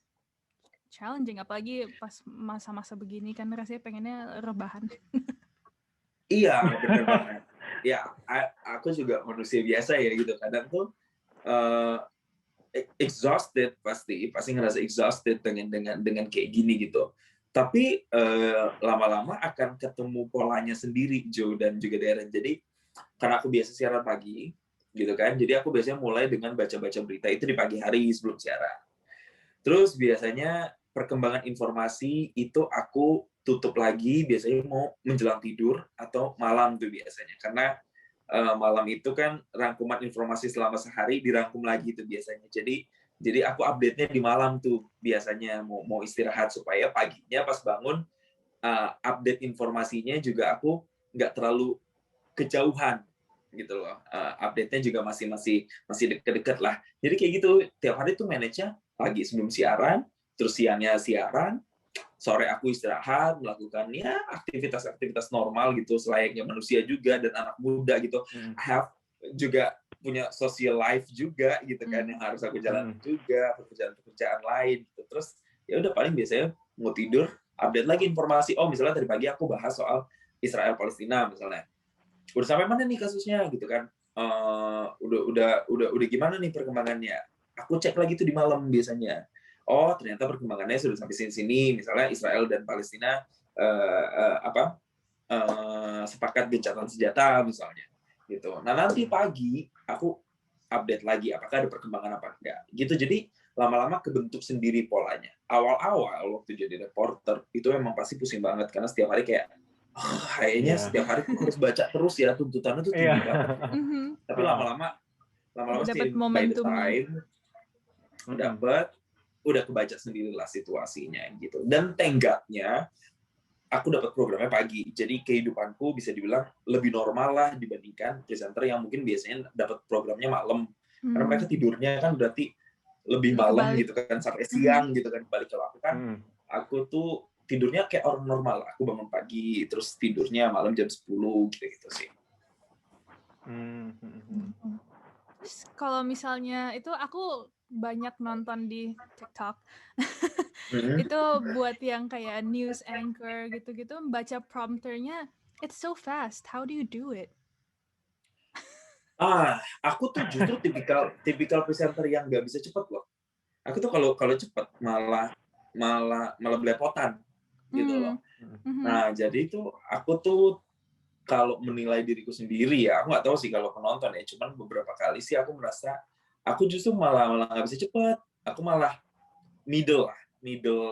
challenging apalagi pas masa-masa begini kan rasanya pengennya rebahan. Iya, bener banget. Ya, aku juga manusia biasa ya gitu. Kadang tuh exhausted pasti ngerasa exhausted dengan kayak gini gitu. Tapi lama-lama akan ketemu polanya sendiri, Joe dan juga Darren. Jadi karena aku biasa siaran pagi gitu kan. Jadi aku biasanya mulai dengan baca-baca berita itu di pagi hari sebelum siaran. Terus biasanya perkembangan informasi itu aku tutup lagi biasanya mau menjelang tidur atau malam tuh biasanya. Karena malam itu kan rangkuman informasi selama sehari dirangkum lagi tuh biasanya. Jadi aku update-nya di malam tuh biasanya mau istirahat supaya paginya pas bangun update informasinya juga aku nggak terlalu kejauhan gitu loh. Update-nya juga masih deket-deket lah. Jadi kayak gitu tiap hari tuh manage-nya pagi sebelum siaran, terus siangnya siaran, sore aku istirahat, melakukan ya aktivitas-aktivitas normal gitu, selayaknya manusia juga dan anak muda gitu. I have juga punya social life juga gitu kan, yang harus aku jalan juga, pekerjaan-pekerjaan lain gitu. Terus ya udah paling biasanya mau tidur, update lagi informasi. Oh misalnya tadi pagi aku bahas soal Israel Palestina misalnya. Udah sampai mana nih kasusnya gitu kan? Udah gimana nih perkembangannya? Aku cek lagi tuh di malam biasanya. Oh ternyata perkembangannya sudah sampai sini misalnya Israel dan Palestina sepakat gencatan senjata misalnya gitu. Nah nanti pagi aku update lagi apakah ada perkembangan apa enggak gitu. Jadi lama-lama kebentuk sendiri polanya. Awal-awal waktu jadi reporter itu memang pasti pusing banget karena setiap hari kayak kayaknya setiap hari tuh harus baca terus ya, tuntutannya tuh tinggi banget. Tapi lama-lama sih by the time udah kebaca sendirilah situasinya gitu. Dan tenggaknya aku dapat programnya pagi. Jadi kehidupanku bisa dibilang lebih normal lah dibandingkan presenter yang mungkin biasanya dapat programnya malam. Karena mereka tidurnya kan berarti lebih malam gitu kan sampai siang gitu kan. Balik kalau aku kan aku tuh tidurnya kayak orang normal. Aku bangun pagi terus tidurnya malam jam 10 gitu sih. Kalau misalnya itu aku banyak nonton di TikTok. Itu buat yang kayak news anchor gitu-gitu baca prompternya it's so fast. How do you do it? Aku tuh justru tipikal presenter yang nggak bisa cepet loh. Aku tuh kalau cepet malah belepotan gitu loh. Nah jadi itu aku tuh kalau menilai diriku sendiri ya, aku nggak tahu sih kalau penonton ya, cuman beberapa kali sih aku merasa aku justru malah nggak bisa cepet. Aku malah middle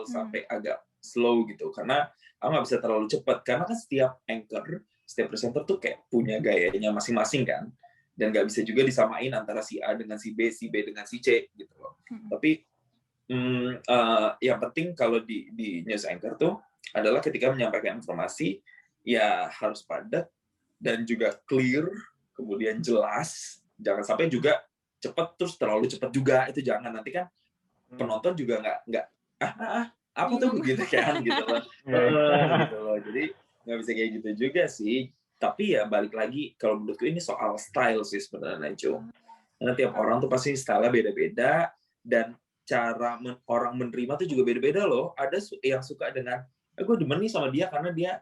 sampai agak slow gitu, karena aku nggak bisa terlalu cepat. Karena kan setiap anchor, setiap presenter tuh kayak punya gayanya masing-masing kan, dan nggak bisa juga disamain antara si A dengan si B dengan si C gitu loh. Tapi yang penting kalau di news anchor tuh adalah ketika menyampaikan informasi ya harus padat dan juga clear, kemudian jelas. Jangan sampai juga cepat terus terlalu cepat juga, itu jangan. Nanti kan penonton juga nggak apa tuh begitu kan gitu loh. Gitu loh. Jadi nggak bisa kayak gitu juga sih. Tapi ya balik lagi kalau menurutku ini soal style sih sebenarnya, Jo. Karena tiap orang tuh pasti style-nya beda-beda dan cara orang menerima tuh juga beda-beda loh. Ada yang suka dengan gue demen nih sama dia karena dia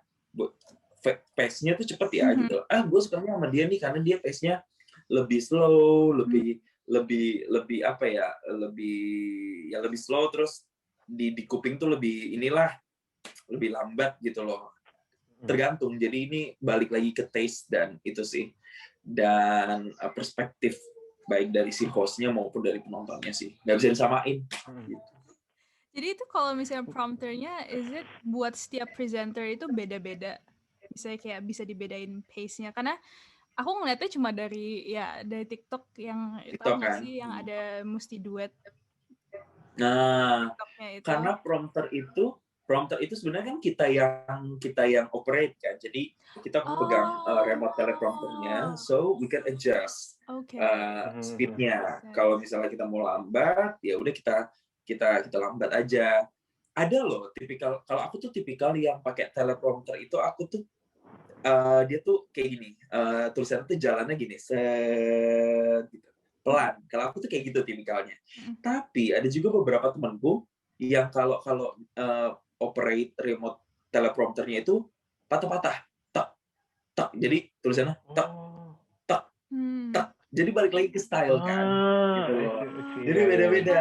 pace-nya tuh cepet ya gitu. Gue sukanya sama dia nih karena dia pace-nya lebih slow, lebih apa ya, lebih slow, terus di kuping tuh lebih lebih lambat gitu loh. Tergantung. Jadi ini balik lagi ke taste dan itu sih. Dan perspektif baik dari si host-nya maupun dari penontonnya sih. Nggak bisa disamain. Gitu. Jadi itu kalau misalnya prompternya, is it buat setiap presenter itu beda-beda? Misalnya kayak bisa dibedain pace-nya. Karena aku ngeliatnya cuma dari TikTok yang tahu nggak kan? sih yang ada mesti duet. Nah, TikToknya itu. karena prompter itu sebenarnya kan kita yang operate kan. Jadi kita pegang remote teleprompternya, so we can adjust speednya. Kalau misalnya kita mau lambat, ya udah kita lambat aja. Ada loh tipikal, kalau aku tuh tipikal yang pakai teleprompter itu aku tuh dia tuh kayak gini, tulisannya tuh jalannya gini, gitu, pelan. Kalau aku tuh kayak gitu tipikalnya. Tapi ada juga beberapa temanku yang kalau operate remote teleprompternya itu patah-patah, tak. Jadi tulisannya tak. Jadi balik lagi ke style kan, gitu loh. Jadi beda-beda.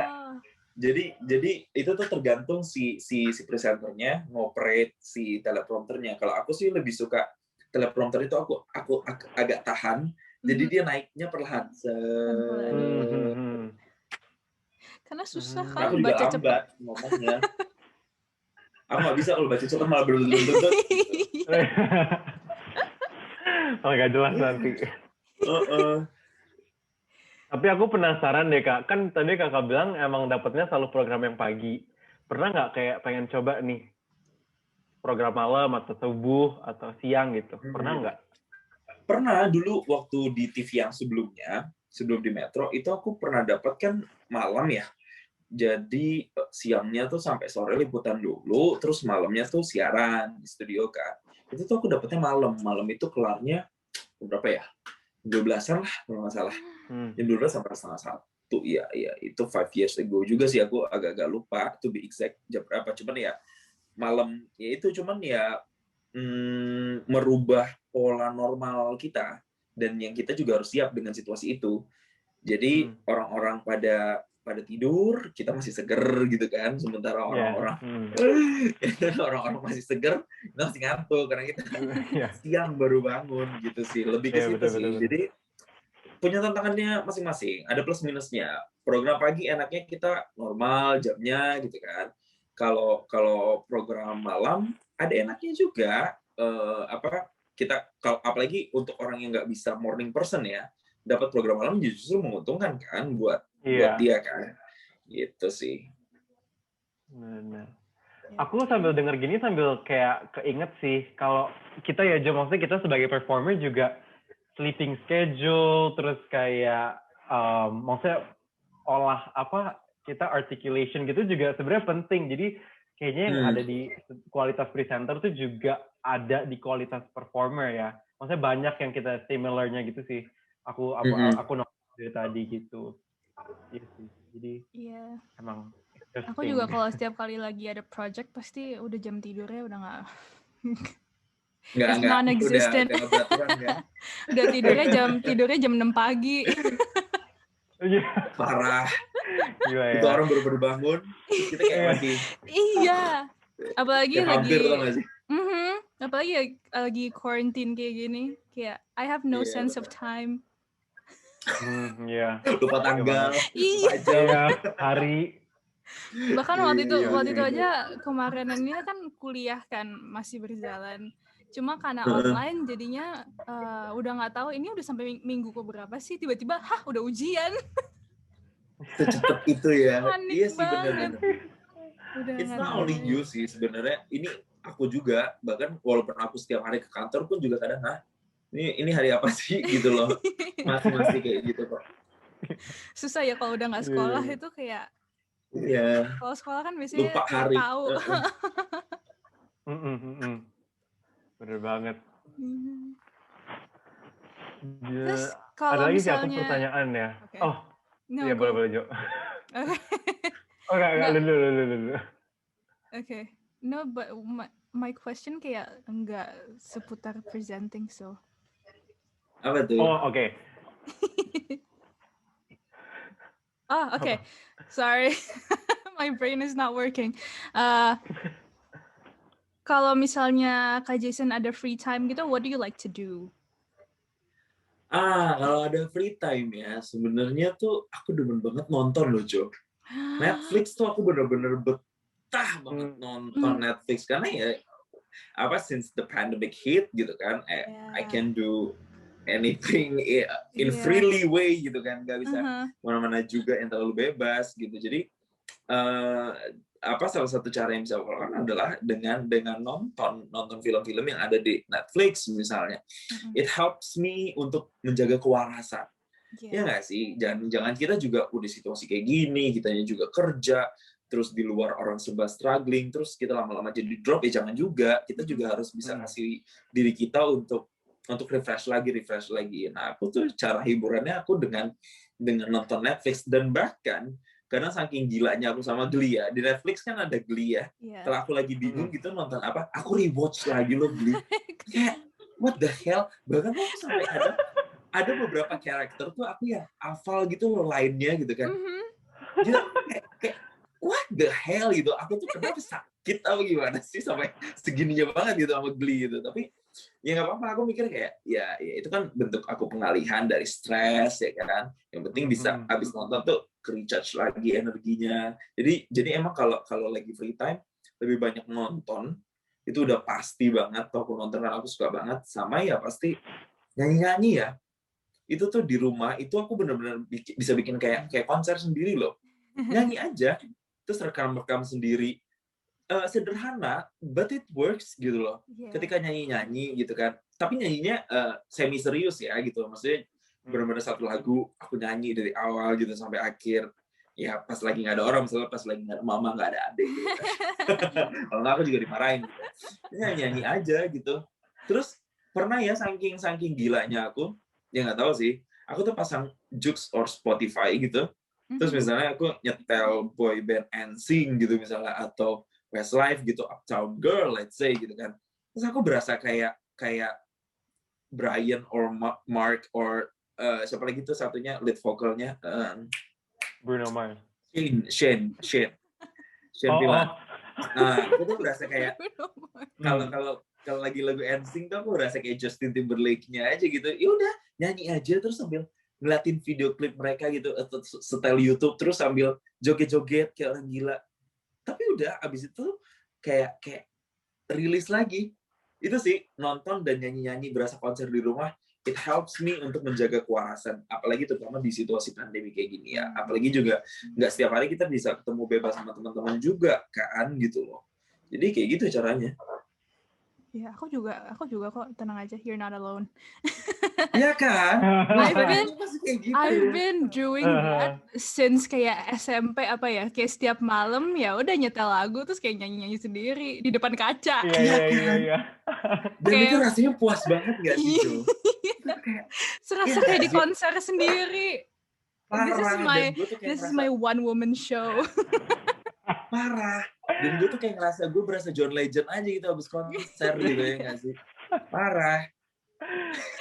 Jadi itu tuh tergantung si presenternya ngoperate si teleprompternya. Kalau aku sih lebih suka teleprompter itu aku agak tahan, jadi dia naiknya perlahan. Karena susah kan aku baca juga lambat ngomongnya. Aku nggak bisa kalau baca cepat malah berlutut. Oh, nggak jelas nanti. Tapi aku penasaran deh Kak, kan tadi Kakak bilang emang dapatnya selalu program yang pagi. Pernah nggak kayak pengen coba nih program malam atau subuh atau siang gitu? Pernah nggak? Pernah dulu waktu di TV yang sebelumnya, sebelum di Metro, itu aku pernah dapat kan malam ya. Jadi siangnya tuh sampai sore liputan dulu, terus malamnya tuh siaran di studio kan. Itu tuh aku dapetnya malam. Malam itu kelarnya berapa ya? 12-an lah kalau nggak salah. Jam 12 sampai setengah 1. Iya, itu 5 years ago juga sih, aku agak-agak lupa to be exact jam berapa. Cuman ya malam ya itu cuman ya merubah pola normal kita, dan yang kita juga harus siap dengan situasi itu. Jadi orang-orang pada tidur, kita masih seger gitu kan, sementara orang-orang masih seger, kita masih ngantuk karena kita siang baru bangun gitu sih, lebih ke situ sih. Jadi punya tantangannya masing-masing, ada plus minusnya. Program pagi enaknya kita normal jamnya gitu kan. Kalau program malam ada enaknya juga, kita apalagi untuk orang yang nggak bisa morning person ya, dapat program malam justru menguntungkan kan buat dia kan, gitu sih. Benar. Aku sambil denger gini sambil kayak keinget sih, kalau kita ya Jo, maksudnya kita sebagai performer juga sleeping schedule, terus kayak maksudnya kita articulation gitu juga sebenarnya penting. Jadi kayaknya yang ada di kualitas presenter tuh juga ada di kualitas performer ya. Maksudnya banyak yang kita similarnya gitu sih. Aku nonton dari tadi gitu. Iya sih. Jadi emang aku juga kalau setiap kali lagi ada project pasti udah jam tidurnya udah nggak non-existent. Udah tidurnya jam 6 pagi. Parah. Itu orang baru bangun, kita kayak masih. Iya. Apalagi lagi lagi quarantine kayak gini, kayak I have no sense of time. Lupa tanggal. Iya. Hari. Bahkan waktu itu aja kemarinan ini kan kuliah kan masih berjalan. Cuma karena online jadinya udah nggak tahu ini udah sampai minggu keberapa sih, tiba-tiba udah ujian. Secepat itu ya. Panik iya sih bener. It's not only you sih sebenarnya, ini aku juga, bahkan walaupun aku setiap hari ke kantor pun juga kadang ini hari apa sih gitu loh. Masih kayak gitu kok. Susah ya kalau udah nggak sekolah itu kayak. Iya. Kalau sekolah kan biasanya lupa hari. Tahu. Bener banget. Terus kalau ada lagi misalnya... sih aku pertanyaan ya. Okay. Oh, iya boleh Jo. Okay. Lu. Okay. No, but my question kayak enggak seputar presenting so. Apa tuh? Oh, oke. Okay. Sorry. My brain is not working. Kalau misalnya Kak Jason ada free time gitu, what do you like to do? Kalau ada free time ya, sebenarnya tuh aku demen banget nonton loh, Jo. Netflix tuh aku bener-bener betah banget nonton Netflix, karena ya since the pandemic hit gitu kan, I can do anything in freely way gitu kan, nggak bisa mana-mana juga yang terlalu bebas gitu. Jadi salah satu cara yang bisa aku lakukan adalah dengan nonton film-film yang ada di Netflix misalnya. It helps me untuk menjaga kewarasan. Ya nggak sih? Jangan kita juga udah situasi kayak gini, kitanya juga kerja, terus di luar orang serba struggling, terus kita lama-lama jadi drop, jangan juga. Kita juga harus bisa kasih diri kita untuk refresh lagi. Nah, aku tuh cara hiburannya aku dengan nonton Netflix, dan bahkan karena saking gilanya aku sama Glee ya, di Netflix kan ada Glee ya. Kalau aku lagi bingung gitu nonton apa, aku rewatch lagi loh Glee. Kayak what the hell? Bahkan aku sampai ada beberapa karakter tuh aku ya hafal gitu loh lainnya gitu kan. Jadi kayak what the hell gitu. Aku tuh kenapa sakit atau gimana sih sampai segininya banget gitu sama Glee gitu. Tapi ya nggak apa-apa, aku mikir kayak ya itu kan bentuk aku pengalihan dari stres ya kan. Yang penting bisa abis nonton tuh recharge lagi energinya. Jadi emang kalau lagi free time lebih banyak nonton, itu udah pasti banget. Tuh aku nonton karena aku suka banget, sama ya pasti nyanyi ya. Itu tuh di rumah itu aku benar-benar bisa bikin kayak konser sendiri loh. Nyanyi aja, terus rekam sendiri. Sederhana, but it works gitu loh. Ketika nyanyi gitu kan. Tapi nyanyinya semi serius ya gitu. Maksudnya benar-benar satu lagu aku nyanyi dari awal gitu sampai akhir. Ya pas lagi nggak ada orang, misalnya pas lagi nggak ada mama, nggak ada adik gitu kan. Kalau nggak aku juga dimarahin gitu. Nyanyi aja gitu. Terus pernah ya saking gilanya aku, ya nggak tahu sih. Aku tuh pasang Joox or Spotify gitu. Terus misalnya aku nyetel boy band NSYNC gitu misalnya, atau Westlife gitu, Uptown Girl, let's say gitu kan. Terus aku berasa kayak Brian or Mark or siapa lagi tuh satunya lead vokalnya Bruno Mars. Shane Pilon. Nah, aku tuh berasa kayak kalau lagi lagu NSYNC tuh aku berasa kayak Justin Timberlake-nya aja gitu. Ya udah, nyanyi aja terus sambil ngeliatin video klip mereka gitu, atau setel YouTube terus sambil joget-joget kayak orang gila. Tapi udah abis itu kayak rilis lagi. Itu sih, nonton dan nyanyi-nyanyi berasa konser di rumah, it helps me untuk menjaga kewarasan. Apalagi terutama di situasi pandemi kayak gini ya. Apalagi juga nggak setiap hari kita bisa ketemu bebas sama teman-teman juga kan gitu loh. Jadi kayak gitu caranya. Ya, aku juga kok, tenang aja, you're not alone. Iya kan? I've been doing that since kayak SMP kayak setiap malam ya udah nyetel lagu terus kayak nyanyi sendiri di depan kaca. Iya. Dan kayak, itu rasanya puas banget nggak sih Jo? Serasa kayak di konser sendiri. This is my one woman show. Parah. Dan gue tuh kayak ngerasa gue berasa John Legend aja gitu abis konser gitu ya nggak sih? Parah.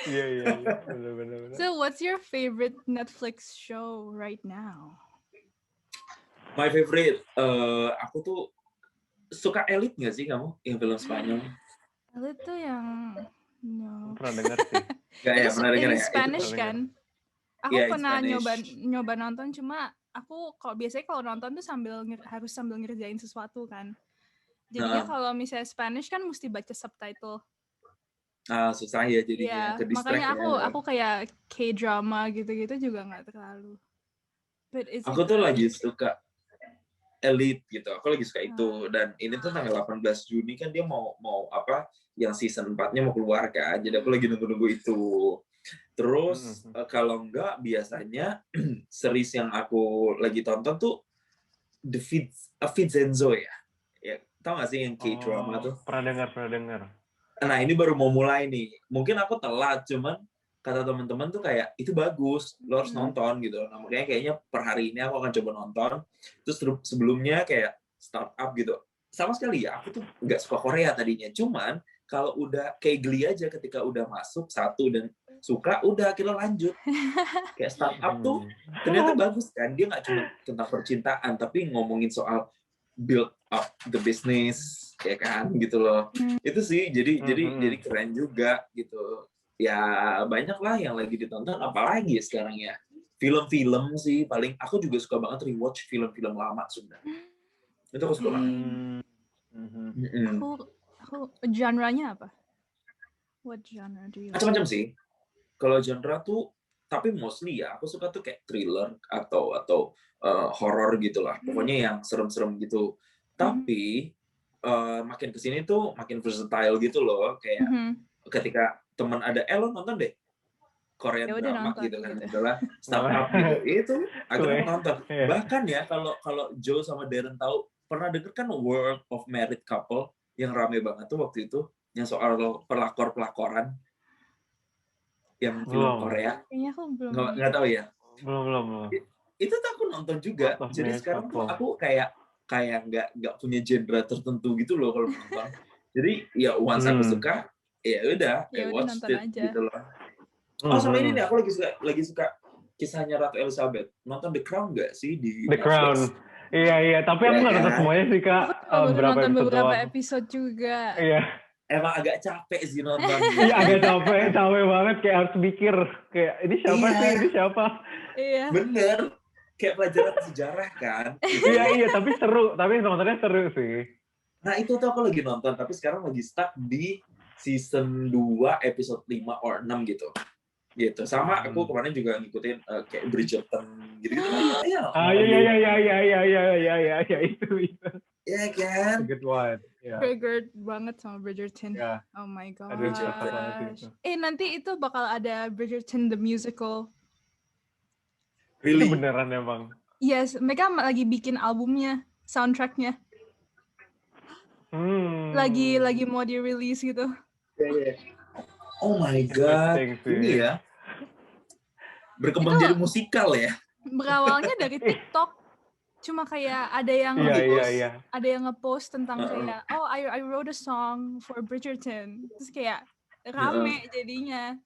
Iya, benar. So what's your favorite Netflix show right now? My favorite, aku tuh suka Elite nggak sih kamu yang film Spanyol? Elite tuh yang pernah dengar sih. Pernah dengar ya? Spanish kan? Aku pernah nyoba nonton, cuma aku biasanya kalau nonton tuh harus sambil ngerjain sesuatu kan. Jadinya kalau misalnya Spanish kan mesti baca subtitle. Susah ya jadinya. Makanya aku kayak K-drama gitu-gitu juga nggak terlalu. Aku tuh lagi suka Elite gitu. Aku lagi suka itu, dan ini tuh tanggal 18 Juni kan dia mau yang season 4-nya mau keluar kan. Jadi aku lagi nunggu itu. Terus kalau enggak, biasanya series yang aku lagi tonton tuh The Vincenzo ya. Tahu nggak sih yang K-drama tuh? Pernah dengar. Nah, ini baru mau mulai nih. Mungkin aku telat, cuman kata teman-teman tuh kayak itu bagus, lo harus nonton gitu. Nah, makanya kayaknya per hari ini aku akan coba nonton. Terus sebelumnya kayak startup gitu. Sama sekali ya, aku tuh nggak suka Korea tadinya. Cuman kalau udah kayak Glee aja, ketika udah masuk satu dan suka, udah akhirnya lanjut. Kayak startup tuh ternyata bagus kan. Dia nggak cuma tentang percintaan, tapi ngomongin soal build up the business, ya kan gitu loh. Itu sih jadi keren juga gitu. Ya banyak lah yang lagi ditonton, apalagi sekarang ya. Film-film sih paling, aku juga suka banget rewatch film-film lama sebenarnya. Itu aku suka banget. Aku genre-nya apa? What genre do you like? Macam-macam sih. Kalau genre tuh, tapi mostly ya, aku suka tuh kayak thriller atau horror gitulah. Pokoknya yang serem-serem gitu. Tapi makin kesini tuh makin versatile gitu loh. Kayak ketika teman ada, lo nonton deh Korean Ya udah drama nonton gitu kan, gitu. adalah startup gitu. Itu akhirnya aku nonton. Iya. Bahkan ya kalau Joe sama Darren tahu, pernah denger kan World of Married Couple yang rame banget tuh waktu itu, yang soal pelakor-pelakoran yang film Belum. Korea. Kayaknya aku belum. Nggak tahu ya. Belum. Itu tuh aku nonton juga. World of Jadi Married sekarang tuh Couple. aku kayak nggak punya genre tertentu gitu loh kalau nonton. Jadi ya once aku suka, ya udah, Ya udah watch nonton it aja. gitu loh. Oh sama ini nih, aku lagi suka kisahnya Ratu Elizabeth. Nonton The Crown nggak sih di The Netflix? Crown. Iya, tapi aku nggak nonton semuanya sih Kak. Aku baru nonton beberapa doang. episode juga. Iya. Emang agak capek sih nonton. Iya agak capek banget, kayak harus mikir kayak ini siapa? Iya. Bener, kayak pelajaran sejarah kan. Iya, tapi nontonnya seru sih. Nah itu tuh aku lagi nonton, tapi sekarang lagi stuck di season 2 episode 5 or 6 gitu. Sama aku kemarin juga ngikutin kayak Bridgerton gitu-gitu lah ya. Iya itu. Iya kan? Good one. Yeah. Triggered banget sama Bridgerton. Yeah. Oh my god. Nanti itu bakal ada Bridgerton the musical. Really? Itu beneran emang. Yes, mereka lagi bikin albumnya, soundtracknya. Lagi mau di-release gitu. Yeah. Oh my god. Ini ya. Berkembang jadi musikal ya. Berawalnya dari TikTok. Cuma kayak ada yang nge-post tentang kayak I wrote a song for Bridgerton. Terus kayak rame jadinya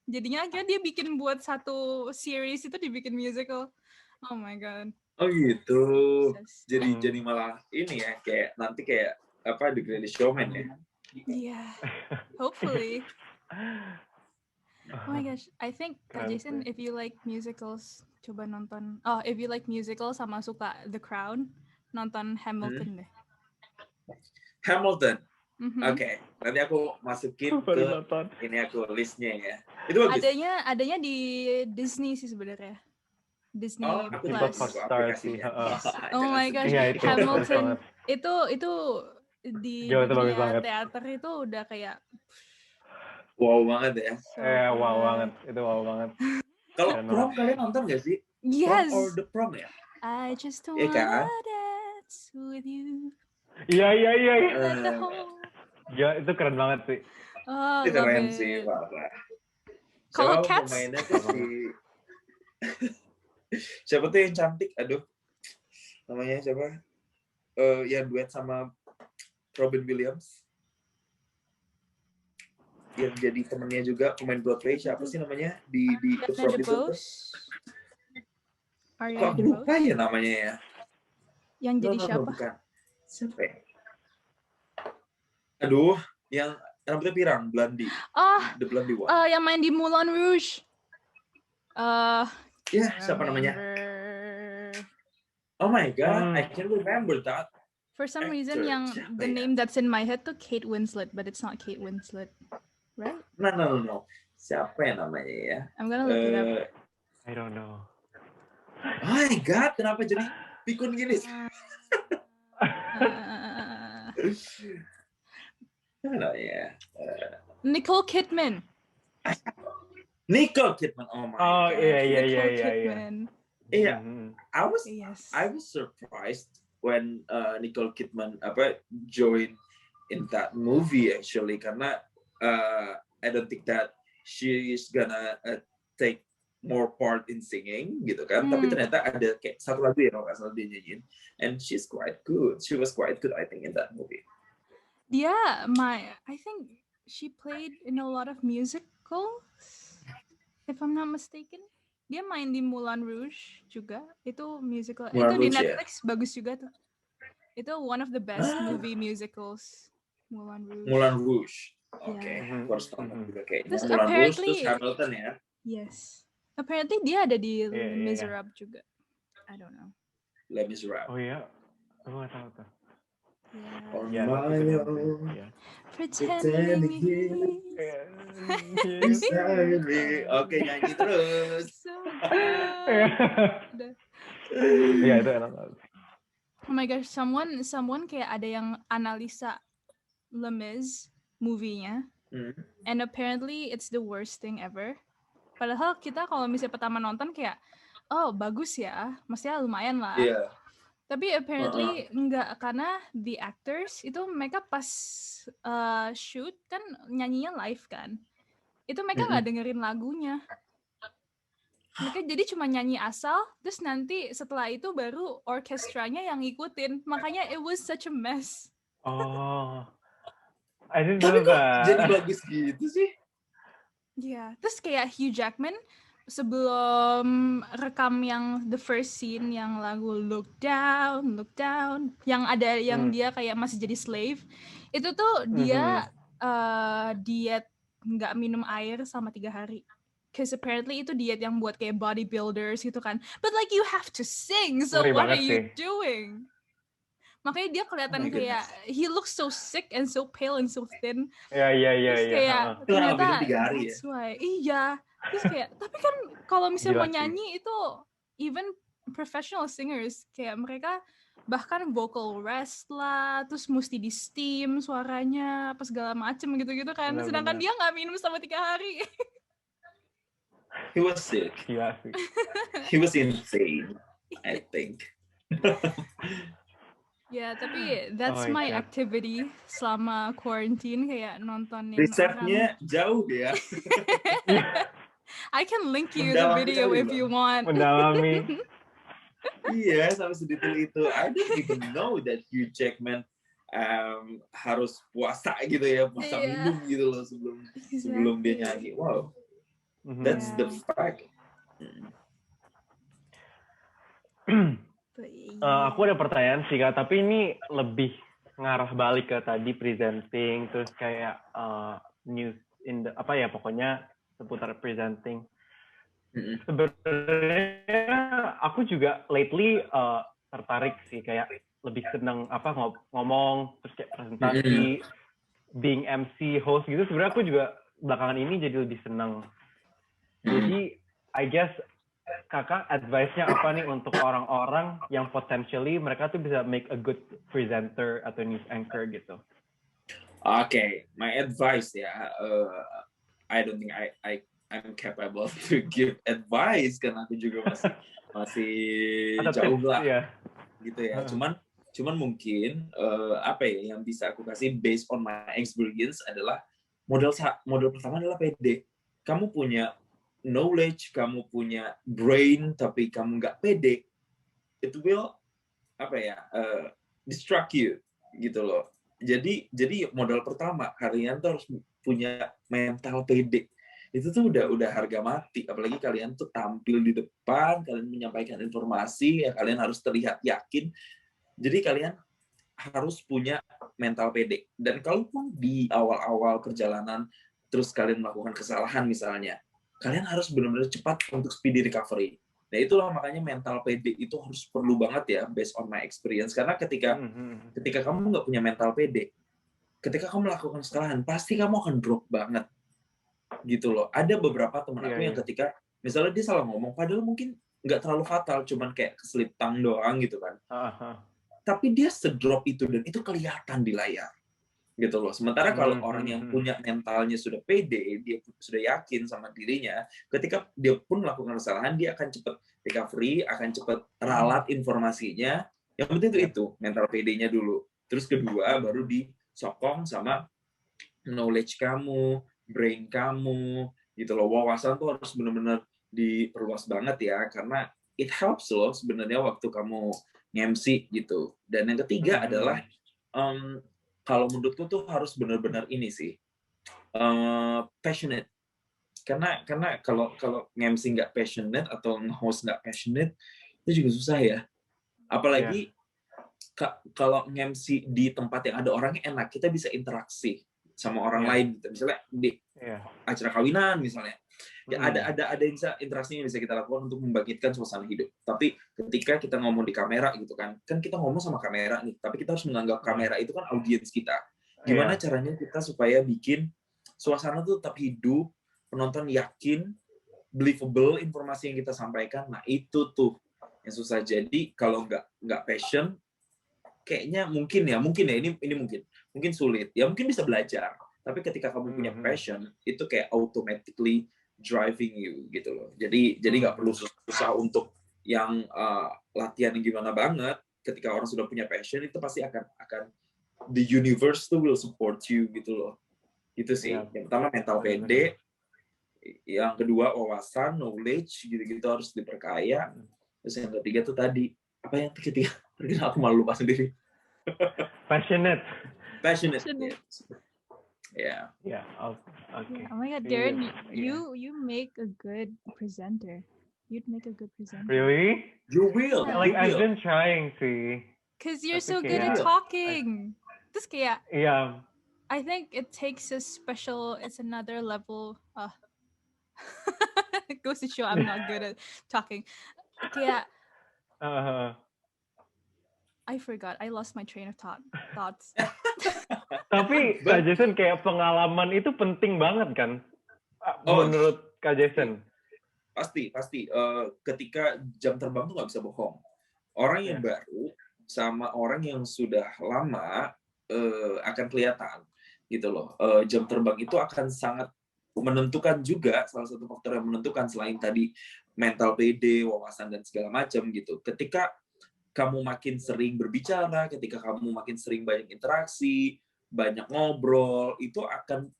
akhirnya dia bikin buat satu series itu dibikin musical. Oh my god. Oh gitu. Jadi malah ini ya, kayak nanti kayak apa, The Greatest Showman ya. Yeah. Hopefully. Oh my gosh, I think Kak Jason, if you like musicals, coba nonton. Oh, if you like musicals sama suka The Crown, nonton Hamilton deh. Hamilton. Oke, nanti aku masukin ke ini aku listnya ya. Itu bagus. Adanya di Disney sih sebenarnya. Disney Plus. Oh my gosh, Hamilton itu di dunia teater itu udah kayak wow banget ya. Wow banget. Itu wow banget. Kalau Prom kalian nonton gak sih? Yes. Prom or The Prom ya? I just wanna dance with you. Iya. Ya, itu keren banget sih. Oh, itu keren sih, parah. Kalau Cats? Pemainnya tuh siapa tuh yang cantik? Aduh. Namanya siapa? Yang duet sama Robin Williams. Yang jadi temennya juga pemain Broadway, siapa sih namanya di The Prom itu? Kok aku lupa ya namanya ya? Yang jadi siapa? Bukan. Siapa ya? Aduh, yang rambutnya pirang, Blondie. The Blondie one. Yang main di Moulin Rouge. Siapa namanya? Oh my god, I can't remember that. For some reason, the name that's in my head tuh Kate Winslet, but it's not Kate Winslet. Right? No. Siapa yang namanya ya? I'm gonna look it up. I don't know. Oh my god, kenapa jadi pikun gini? Nicole Kidman. Oh my god. Iya. I was surprised when Nicole Kidman joined in that movie actually, karena I don't think that she is gonna take more part in singing gitu kan, tapi ternyata ada kayak satu lagu ya kalau nggak salah dia nyanyiin, and she was quite good I think in that movie. I think she played in a lot of musicals, if I'm not mistaken. Dia main di Moulin Rouge juga, itu musical. Itu di Netflix bagus juga tuh. Itu one of the best movie musicals. Moulin Rouge. Oke, harus nonton juga kayaknya. Terus Moulin Rouge terus Hamilton ya. Yes. Apparently dia ada di Les Miserables juga. I don't know. Les Miserables. Oh iya. Aku nggak tahu tuh. On Ya, my itu own. ya. Pretending Inside me. Oke, nyanyi terus. So good. Ya, itu enak banget. Oh my gosh, someone kayak ada yang analisa Les Mis movie-nya. And apparently it's the worst thing ever. Padahal kita kalau misalnya pertama nonton kayak, oh bagus ya, maksudnya lumayan lah. Iya. Tapi apparently enggak, karena the actors itu mereka pas shoot kan nyanyinya live kan. Itu mereka nggak dengerin lagunya. Mereka jadi cuma nyanyi asal, terus nanti setelah itu baru orkestranya yang ngikutin. Makanya it was such a mess. Oh, I didn't Tapi know kok that. jadi bagus gitu sih? Iya, terus kayak Hugh Jackman sebelum rekam yang the first scene yang lagu Look Down, yang ada yang dia kayak masih jadi slave, itu tuh dia diet nggak minum air selama 3 hari. Cause apparently itu diet yang buat kayak bodybuilders gitu kan. But like you have to sing, so Ngeri what are banget you sih. doing? Makanya dia kelihatan kayak he looks so sick and so pale and so thin. Iya. Terus kayak Itu orang ternyata minum 3 hari ya? that's why. Iya. Terus kayak tapi kan kalau misalnya Gila mau sih. nyanyi itu even professional singers kayak mereka bahkan vocal rest lah, terus mesti di steam suaranya apa segala macem gitu-gitu kan. Benar, Sedangkan benar. dia nggak minum selama 3 hari. He was sick. Gila sih. He was insane, I think. Ya, tapi that's Oh my my God. activity selama quarantine kayak nontonin Risetnya jauh ya. I can link you the Mendalam video sekali if loh. you want. Mendalami. Iya, sampai sedetail itu. I didn't even know that Hugh Jackman harus puasa gitu ya, puasa minum gitu loh sebelum dia nyanyi. Wow, that's the fact. Aku ada pertanyaan sih Kak, tapi ini lebih ngarah balik ke tadi presenting, terus kayak news in the, apa ya pokoknya seputar presenting. Sebenarnya aku juga lately tertarik sih kayak lebih seneng apa ngomong terus kayak presentasi, being MC, host gitu. Sebenarnya aku juga belakangan ini jadi lebih seneng. Jadi I guess Kakak advice-nya apa nih untuk orang-orang yang potentially mereka tuh bisa make a good presenter atau news anchor gitu? Okay, my advice ya, I don't think I'm capable to give advice karena aku juga masih jauh lah, gitu ya. Cuman mungkin apa ya yang bisa aku kasih based on my experience adalah modal pertama adalah pede. Kamu punya knowledge, kamu punya brain, tapi kamu nggak pede, it will apa ya distract you gitu loh. Jadi modal pertama kalian tuh harus punya mental pede. Itu tuh udah harga mati. Apalagi kalian tuh tampil di depan, kalian menyampaikan informasi, ya kalian harus terlihat yakin. Jadi kalian harus punya mental pede. Dan kalaupun di awal-awal perjalanan terus kalian melakukan kesalahan misalnya, kalian harus benar-benar cepat untuk speedy recovery. Nah itulah makanya mental pede itu harus perlu banget ya, based on my experience. Karena ketika kamu nggak punya mental pede, ketika kamu melakukan kesalahan, pasti kamu akan drop banget. Gitu loh. Ada beberapa teman aku yang ketika misalnya dia salah ngomong, padahal mungkin nggak terlalu fatal, cuman kayak keselip tang doang gitu kan. Tapi dia sedrop itu dan itu kelihatan di layar. Gitu loh. Sementara kalau orang yang punya mentalnya sudah pede, dia sudah yakin sama dirinya, ketika dia pun melakukan kesalahan, dia akan cepat recovery, akan cepat ralat informasinya. Yang penting itu mental PD-nya dulu. Terus kedua baru disokong sama knowledge kamu, brain kamu, gitu loh. Wawasan tuh harus benar-benar diperluas banget ya, karena it helps loh sebenarnya waktu kamu nge-MC gitu. Dan yang ketiga adalah kalau menurutku tuh harus benar-benar ini sih, passionate. Karena kalau nge-MC nggak passionate atau nge-host nggak passionate, itu juga susah ya. Apalagi kalau nge-MC di tempat yang ada orangnya enak, kita bisa interaksi sama orang lain gitu. Misalnya di acara kawinan misalnya, ada interaksi yang bisa kita lakukan untuk membangkitkan suasana hidup. Tapi ketika kita ngomong di kamera gitu kan kita ngomong sama kamera nih, tapi kita harus menganggap kamera itu kan audiens kita. Gimana caranya kita supaya bikin suasana tuh tetap hidup, penonton yakin, believable informasi yang kita sampaikan. Nah itu tuh yang susah. Jadi kalau nggak passion, kayaknya mungkin ya ini mungkin sulit. Ya mungkin bisa belajar. Tapi ketika kamu punya passion, itu kayak automatically driving you gitu loh. Jadi nggak perlu susah untuk yang latihan yang gimana banget. Ketika orang sudah punya passion, itu pasti akan the universe tuh will support you gitu loh. Itu sih. Yang pertama mental pede, yang kedua wawasan, knowledge gitu-gitu harus diperkaya. Terus yang ketiga tuh tadi apa yang ketiga? Terus aku malu lupa sendiri. Passionate. Yeah. Okay. Oh my God, Darren, you make a good presenter. You'd make a good presenter. Really? You will. Like I've been trying to. Cause you're so good at talking. Terus kayak. Yeah. I think it takes it's another level. It goes to show I'm not good at talking. Kayak. I forgot. I lost my train of thoughts. Tapi Kak Jason kayak pengalaman itu penting banget kan? Menurut Kak Jason? Pasti. Ketika jam terbang tuh nggak bisa bohong. Orang yang baru sama orang yang sudah lama akan kelihatan gitu loh. Jam terbang itu akan sangat menentukan juga, salah satu faktor yang menentukan selain tadi mental PD, wawasan dan segala macam gitu. Ketika kamu makin sering berbicara, ketika kamu makin sering banyak interaksi, banyak ngobrol, itu akan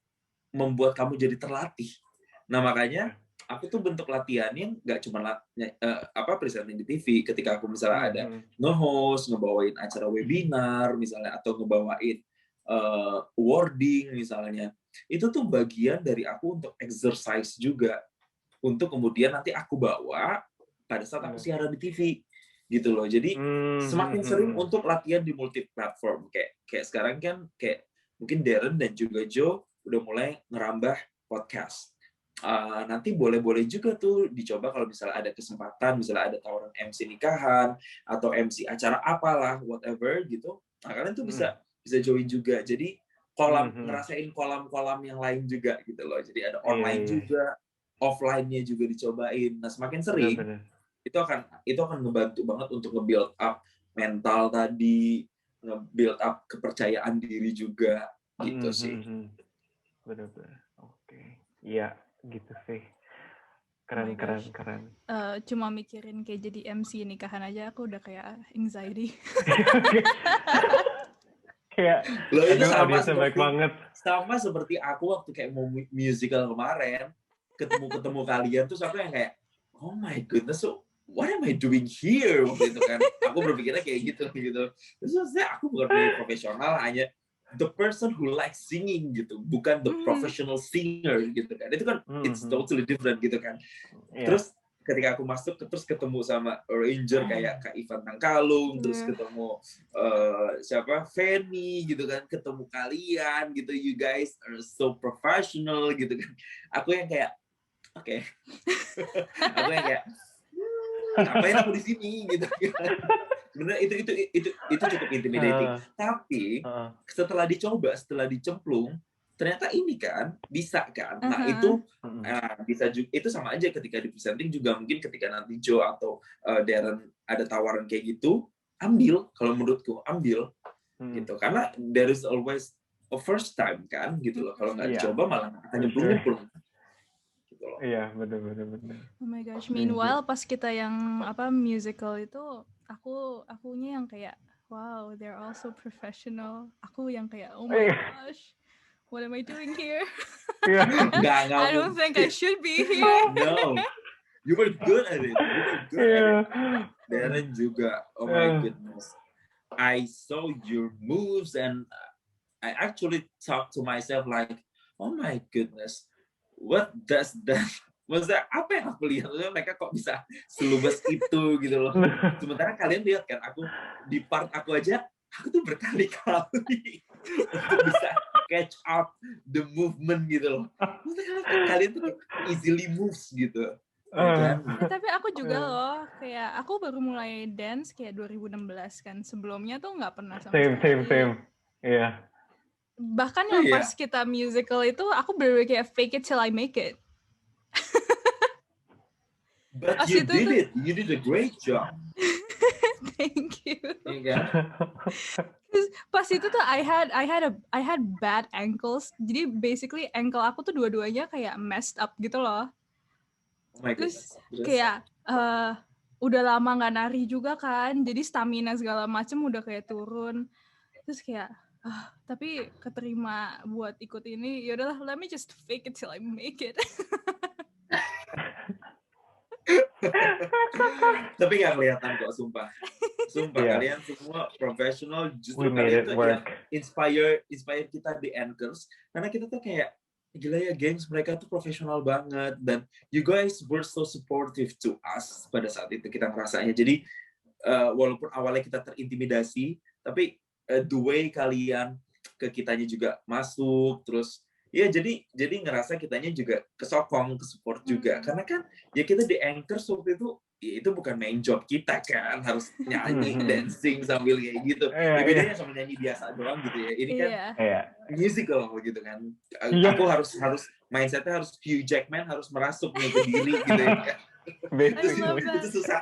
membuat kamu jadi terlatih. Nah makanya aku tuh bentuk latihannya nggak cuma presenting di TV. Ketika aku misalnya ada nge-host, ngebawain acara webinar misalnya, atau ngebawain wording misalnya, itu tuh bagian dari aku untuk exercise juga, untuk kemudian nanti aku bawa pada saat aku siaran di TV. Gitu loh. Jadi semakin sering untuk latihan di multi platform. Kayak sekarang kan kayak mungkin Darren dan juga Joe udah mulai ngerambah podcast. Nanti boleh juga tuh dicoba kalau misalnya ada kesempatan, misalnya ada tawaran MC nikahan atau MC acara apalah, whatever gitu. Nah, kalian tuh bisa join juga. Jadi ngerasain kolam-kolam yang lain juga gitu loh. Jadi ada online juga, offline-nya juga dicobain. Nah, semakin sering itu akan ngebantu banget untuk nge-build up mental tadi, nge-build up kepercayaan diri juga gitu sih. Benar-benar. Oke. Iya, gitu sih. Keren. Cuma mikirin kayak jadi MC nikahan aja aku udah kayak anxiety. Kayak itu sama seperti aku waktu kayak mau musical kemarin, ketemu kalian tuh aku yang kayak, oh my goodness, so what am I doing here waktu itu kan? Aku berpikirnya kayak gitu. Terus aku bukan profesional, hanya the person who likes singing gitu, bukan the professional singer gitu kan. Itu kan it's totally different gitu kan. Terus ketika aku masuk terus ketemu sama arranger kayak Kak Ivan Tangkalung, terus ketemu Fanny gitu kan, ketemu kalian gitu, you guys are so professional gitu kan. Aku yang kayak oke. Aku yang kayak ngapain aku di sini gitu. Sebenarnya itu cukup intimidating. Tapi setelah dicoba, setelah dicemplung, ternyata ini kan bisa kan. Nah, itu bisa juga, itu sama aja ketika di presenting juga, mungkin ketika nanti Joe atau Darren ada tawaran kayak gitu, ambil, kalau menurutku ambil gitu. Karena there is always a first time kan gitu loh. Kalau nggak dicoba malah akan nyemplung. Iya, benar. Oh my gosh. Meanwhile, pas kita yang musical itu, akunya yang kayak, wow, they're also professional. Aku yang kayak, oh my gosh, what am I doing here? I don't think I should be here. No, you were good at it. Darren juga, oh my goodness. I saw your moves and I actually talked to myself like, oh my goodness. What does that? Maksudnya apa yang aku lihat? Mereka kok bisa seluas itu gitu loh. Sementara kalian lihat kan, aku di part aku aja, aku tuh berkali-kali untuk bisa catch up the movement gitu loh. Kalian tuh easily moves gitu. Ya kan? Tapi aku juga loh, kayak aku baru mulai dance kayak 2016 kan. Sebelumnya tuh nggak pernah sama sekali. Same. Iya. Bahkan yang pas kita musical itu, aku bener-bener kayak fake it till I make it. But you did it. You did a great job. Thank you. Iya kan? Pas itu tuh I had bad ankles. Jadi basically ankle aku tuh dua-duanya kayak messed up gitu loh. Oh my Terus kayak udah lama nggak nari juga kan, jadi stamina segala macem udah kayak turun. Terus kayak tapi keterima buat ikut ini, yaudahlah, let me just fake it till I make it. Tapi nggak kelihatan kok, sumpah kalian semua profesional, justru kalian tuh yang inspire kita di anchors, karena kita tuh kayak gila ya gengs, mereka tuh profesional banget, dan you guys were so supportive to us pada saat itu kita merasanya. Jadi walaupun awalnya kita terintimidasi, tapi the way kalian ke kitanya juga masuk, terus ya jadi ngerasa kitanya juga kesokong, ke support juga, karena kan ya kita di anchors waktu itu ya itu bukan main job kita kan, harus nyanyi, dancing sambil kayak gitu. Bedanya sama nyanyi biasa doang gitu ya. Ini kan musical gitu kan. Aku harus mindsetnya harus Hugh Jackman, harus merasuk nih ke diri gitu ya. Itu susah.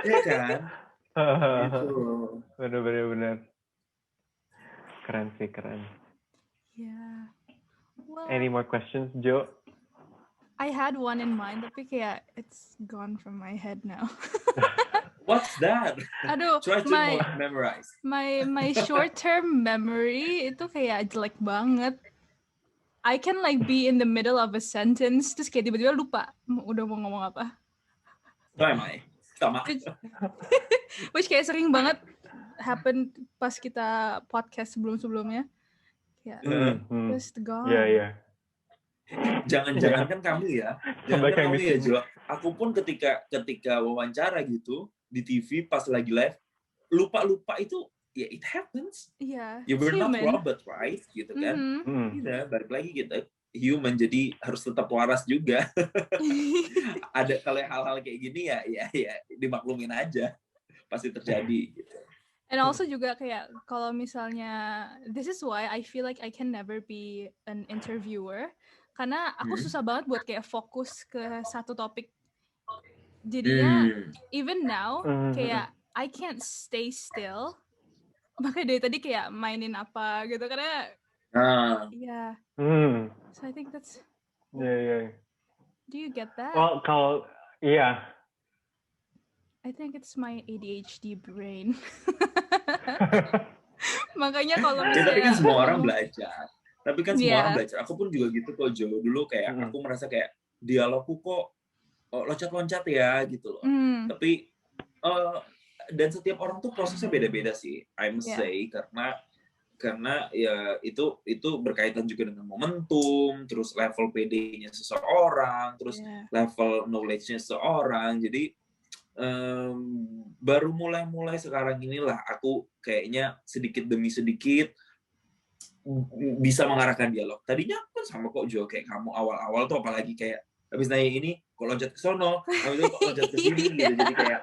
Ya kan? Gitu. Bener. Keren sih. Yeah. Well, any more questions, Jo? I had one in mind, tapi kayak it's gone from my head now. What's that? Aduh, try to memorize. My short-term memory itu kayak jelek banget. I can like be in the middle of a sentence, terus kayak tiba-tiba lupa udah mau ngomong apa. So am I. Sama. Which kayak sering banget happen pas kita podcast sebelum-sebelumnya. Kayak just gone. Yeah. Jangan kan kamu ya. Jo. Aku pun ketika wawancara gitu di TV pas lagi live, lupa itu ya it happens. Iya. You were not robot, right? Gitu kan. Ya, balik lagi gitu. Human, jadi harus tetap waras juga. Ada kalau hal-hal kayak gini ya dimaklumin aja. Pasti terjadi gitu. And also juga kayak kalau misalnya, this is why I feel like I can never be an interviewer, karena aku susah banget buat kayak fokus ke satu topik. Jadinya even now kayak I can't stay still. Makanya dari tadi kayak mainin apa gitu, karena So I think that's Do you get that? Well, kalau I think it's my ADHD brain. Makanya kalau misalnya tapi kan semua orang belajar. Aku pun juga gitu kok, Jo. Dulu kayak aku merasa kayak dialogku kok loncat-loncat ya gitu loh. Tapi dan setiap orang tuh prosesnya beda-beda sih, I must say, karena ya itu berkaitan juga dengan momentum, terus level PD-nya seseorang, terus level knowledge-nya seseorang. Jadi baru mulai sekarang inilah aku kayaknya sedikit demi sedikit bisa mengarahkan dialog. Tadinya aku kan sama kok, Jo, kayak kamu awal-awal tuh apalagi kayak habis nanya ini kok loncat ke sono, habis itu kok loncat ke sini gitu. Jadi kayak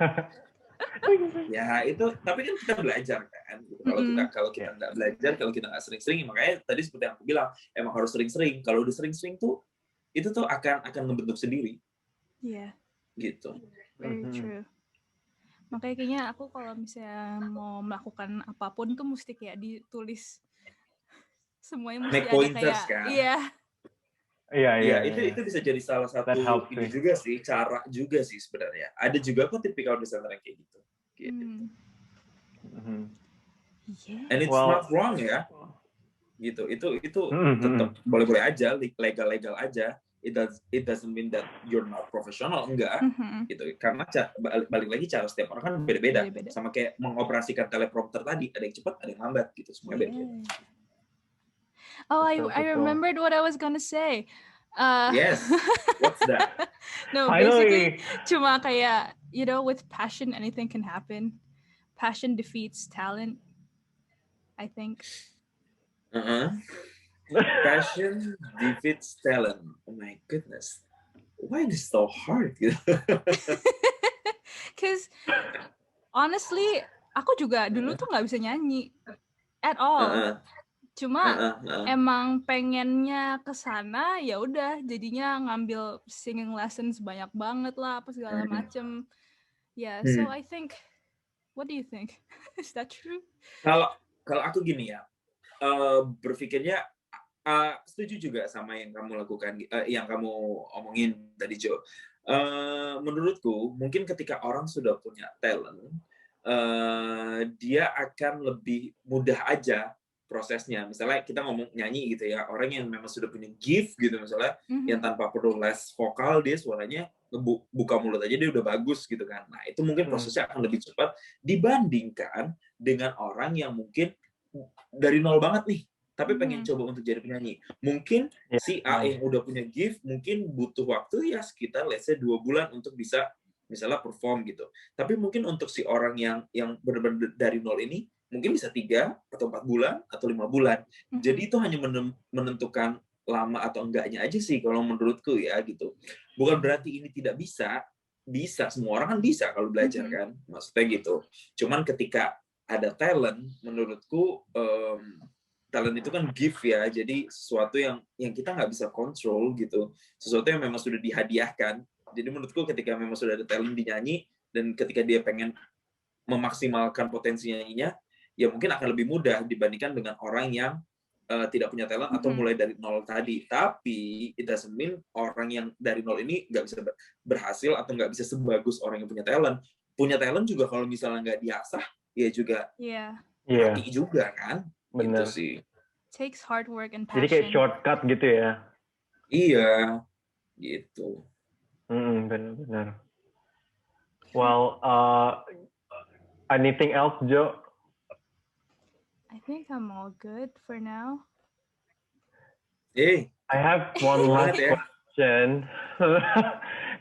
ya itu, tapi kan kita belajar kan. Kalau kita nggak belajar, kalau kita nggak sering-sering, makanya tadi seperti yang aku bilang, emang harus sering-sering. Kalau udah sering-sering tuh itu tuh akan ngebentuk sendiri. Iya. Gitu. Very true. Makanya kayaknya aku kalau misalnya mau melakukan apapun tuh mesti kayak ditulis semuanya, mesti make ada pointers, kayak kan? Iya. Itu bisa jadi salah satu ini juga sih, cara juga sih sebenarnya. Ada juga kok tipikal desainer yang kayak gitu. And it's not wrong ya. Gitu. Itu tetap boleh-boleh aja, legal aja. It doesn't mean that you're not professional, enggak. Gitu. Karena balik lagi cara setiap orang kan beda-beda. Sama kayak mengoperasikan teleprompter tadi, ada yang cepat, ada yang lambat gitu, semuanya beda. Oh, I remembered what I was gonna say. Yes. What's that? No, basically cuma kayak, with passion anything can happen. Passion defeats talent, I think. Passion defeats talent. Oh my goodness. Why is it so hard? Cause honestly, aku juga dulu tuh nggak bisa nyanyi at all. Cuma emang pengennya ke sana, ya udah jadinya ngambil singing lessons banyak banget lah, apa segala macem. Yeah, so I think, what do you think? Is that true? Kalau aku gini ya, berpikirnya setuju juga sama yang kamu lakukan, yang kamu omongin tadi Jo. Menurutku mungkin ketika orang sudah punya talent, dia akan lebih mudah aja prosesnya. Misalnya kita ngomong nyanyi gitu ya, orang yang memang sudah punya gift gitu misalnya, yang tanpa perlu les vokal, dia suaranya buka mulut aja dia udah bagus gitu kan. Nah itu mungkin prosesnya akan lebih cepat dibandingkan dengan orang yang mungkin dari nol banget nih, tapi pengen coba untuk jadi penyanyi. Mungkin si A yang udah punya gift, mungkin butuh waktu ya sekitar let's say 2 bulan untuk bisa misalnya perform gitu. Tapi mungkin untuk si orang yang benar-benar dari nol ini, mungkin bisa 3 atau 4 bulan atau 5 bulan. Jadi itu hanya menentukan lama atau enggaknya aja sih kalau menurutku ya gitu. Bukan berarti ini tidak bisa, semua orang kan bisa kalau belajar kan, maksudnya gitu. Cuman ketika ada talent, menurutku talent itu kan gift ya, jadi sesuatu yang kita nggak bisa kontrol gitu, sesuatu yang memang sudah dihadiahkan. Jadi menurutku ketika memang sudah ada talent di nyanyi dan ketika dia pengen memaksimalkan potensi nyanyinya, ya mungkin akan lebih mudah dibandingkan dengan orang yang tidak punya talent atau mulai dari nol tadi. Tapi it doesn't mean orang yang dari nol ini nggak bisa berhasil atau nggak bisa sebagus orang yang punya talent. Punya talent juga kalau misalnya nggak diasah, ya juga mati juga kan. Bener. Gitu sih. Takes hard work and passion. Jadi kayak shortcut gitu ya. Iya, gitu. Benar-benar. Well, anything else, Jo? I think I'm all good for now. I have one last question.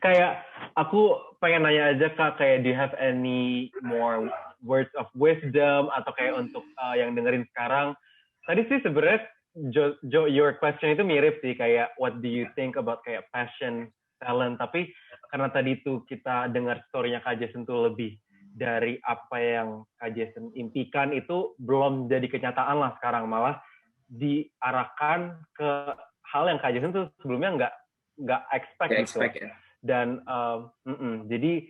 Kayak aku pengen nanya aja Kak, kayak do you have any more words of wisdom atau kayak untuk yang dengerin sekarang? Tadi sih sebenarnya Jo, your question itu mirip sih, kayak what do you think about kayak passion, talent, tapi karena tadi itu kita dengar story-nya Kak Jason tuh lebih dari apa yang Kak Jason impikan, itu belum jadi kenyataan lah sekarang, malah diarahkan ke hal yang Kak Jason tuh sebelumnya nggak expect gitu. Ya. Dan jadi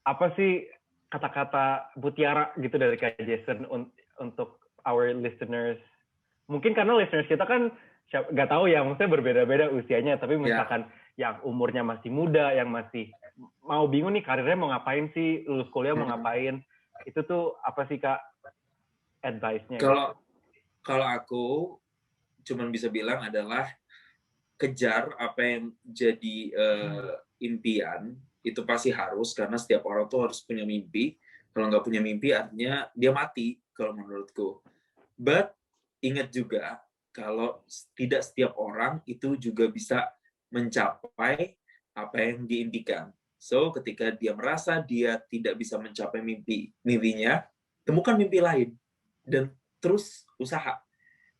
apa sih kata-kata mutiara gitu dari Kak Jason untuk our listeners? Mungkin karena listeners kita kan nggak tahu ya, maksudnya berbeda-beda usianya, tapi misalkan yang umurnya masih muda, yang masih mau bingung nih karirnya mau ngapain sih, lulus kuliah mau ngapain, itu tuh apa sih Kak advice-nya? Kalau aku cuman bisa bilang adalah kejar apa yang jadi impian, itu pasti harus, karena setiap orang tuh harus punya mimpi. Kalau nggak punya mimpi artinya dia mati kalau menurutku. But ingat juga kalau tidak setiap orang itu juga bisa mencapai apa yang diimpikan. So ketika dia merasa dia tidak bisa mencapai mimpinya, temukan mimpi lain dan terus usaha.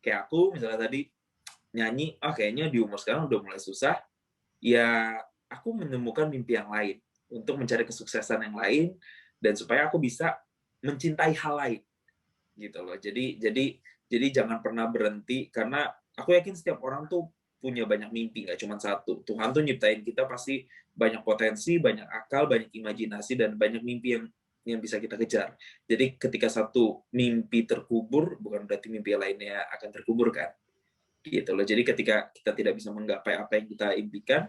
Kayak aku misalnya tadi nyanyi, kayaknya di umur sekarang udah mulai susah, ya aku menemukan mimpi yang lain untuk mencari kesuksesan yang lain dan supaya aku bisa mencintai hal lain gitu loh. Jadi jangan pernah berhenti, karena aku yakin setiap orang tuh punya banyak mimpi, nggak cuma satu. Tuhan tuh nyiptain kita pasti banyak potensi, banyak akal, banyak imajinasi, dan banyak mimpi yang bisa kita kejar. Jadi ketika satu mimpi terkubur, bukan berarti mimpi lainnya akan terkubur kan. Gitu loh. Jadi ketika kita tidak bisa menggapai apa yang kita impikan,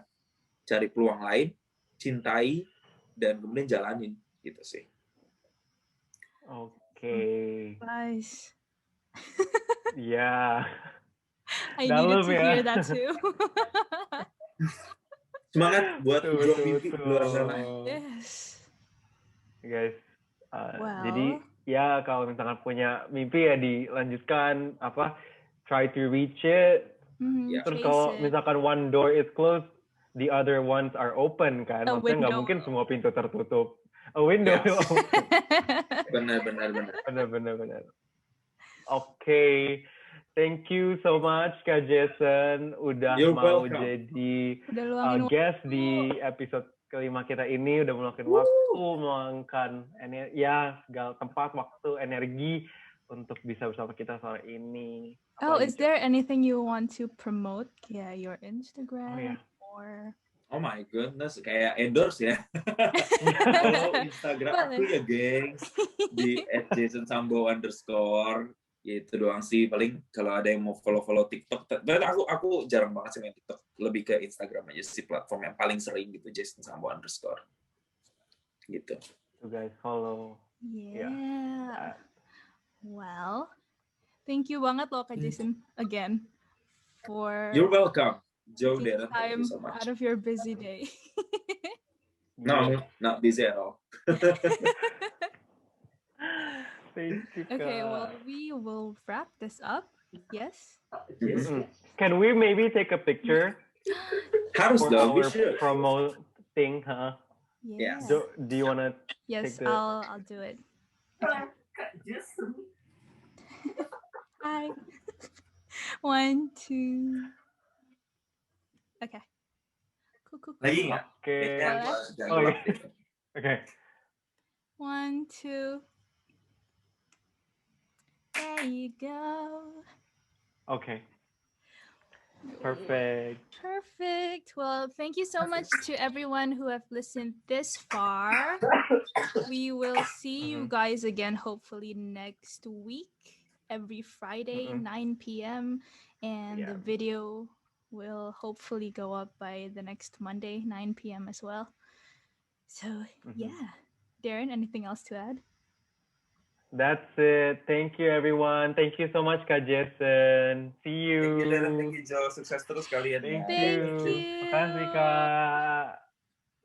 cari peluang lain, cintai, dan kemudian jalanin. Gitu sih. Oke. Nice. Yeah. I needed to hear that too. Semangat buat berjuang mimpi di luar sana. Yes. Guys, jadi ya kalau misalkan punya mimpi ya dilanjutkan, try to reach it. Terus kalau misalkan one door is closed, the other ones are open kan. Maksudnya nggak mungkin semua pintu tertutup. A window. Benar. Benar. Okay. Thank you so much Kak Jason udah You're mau welcome. jadi Udah luangin guest waktu. di episode kelima kita ini, udah meluangkan waktu, meluangkan segala tempat, waktu, energi untuk bisa bersama kita sore ini. Is there anything you want to promote? Yeah, your Instagram or... Oh my goodness, kayak endorse ya. Follow Instagram aku ya, gengs. Di @jasonsambo_. Ya itu doang sih. Paling kalau ada yang mau follow TikTok. Dan aku jarang banget sih main TikTok. Lebih ke Instagram aja sih, platform yang paling sering gitu, @jasonsambo_. Gitu. So guys, follow. Yeah. Well, thank you banget loh Kak Jason again for You're welcome. Joe, taking Darren, thank time you so much. out of your busy day. No, not busy at all. Thank you, Okay, well, we will wrap this up. Yes? Can we maybe take a picture Harus for dong, we our should. promo thing, huh? Yeah. Yes. Do you want to Yes, take the... I'll do it. Okay. Hi. 1, 2. Okay. Cool. Lagi nggak? Okay. Boleh. Okay. 1, 2. There you go. Okay. Perfect. Well, thank you so much to everyone who have listened this far. We will see you guys again hopefully next week, every Friday, 9 p.m. And the video will hopefully go up by the next Monday, 9 p.m. as well. So, yeah. Darren, anything else to add? That's it. Thank you, everyone. Thank you so much, Kak Jason. See you. Thank you, Darren. Thank you, Joe. Sukses terus kalian ya. Thank you. Makasih, Kak.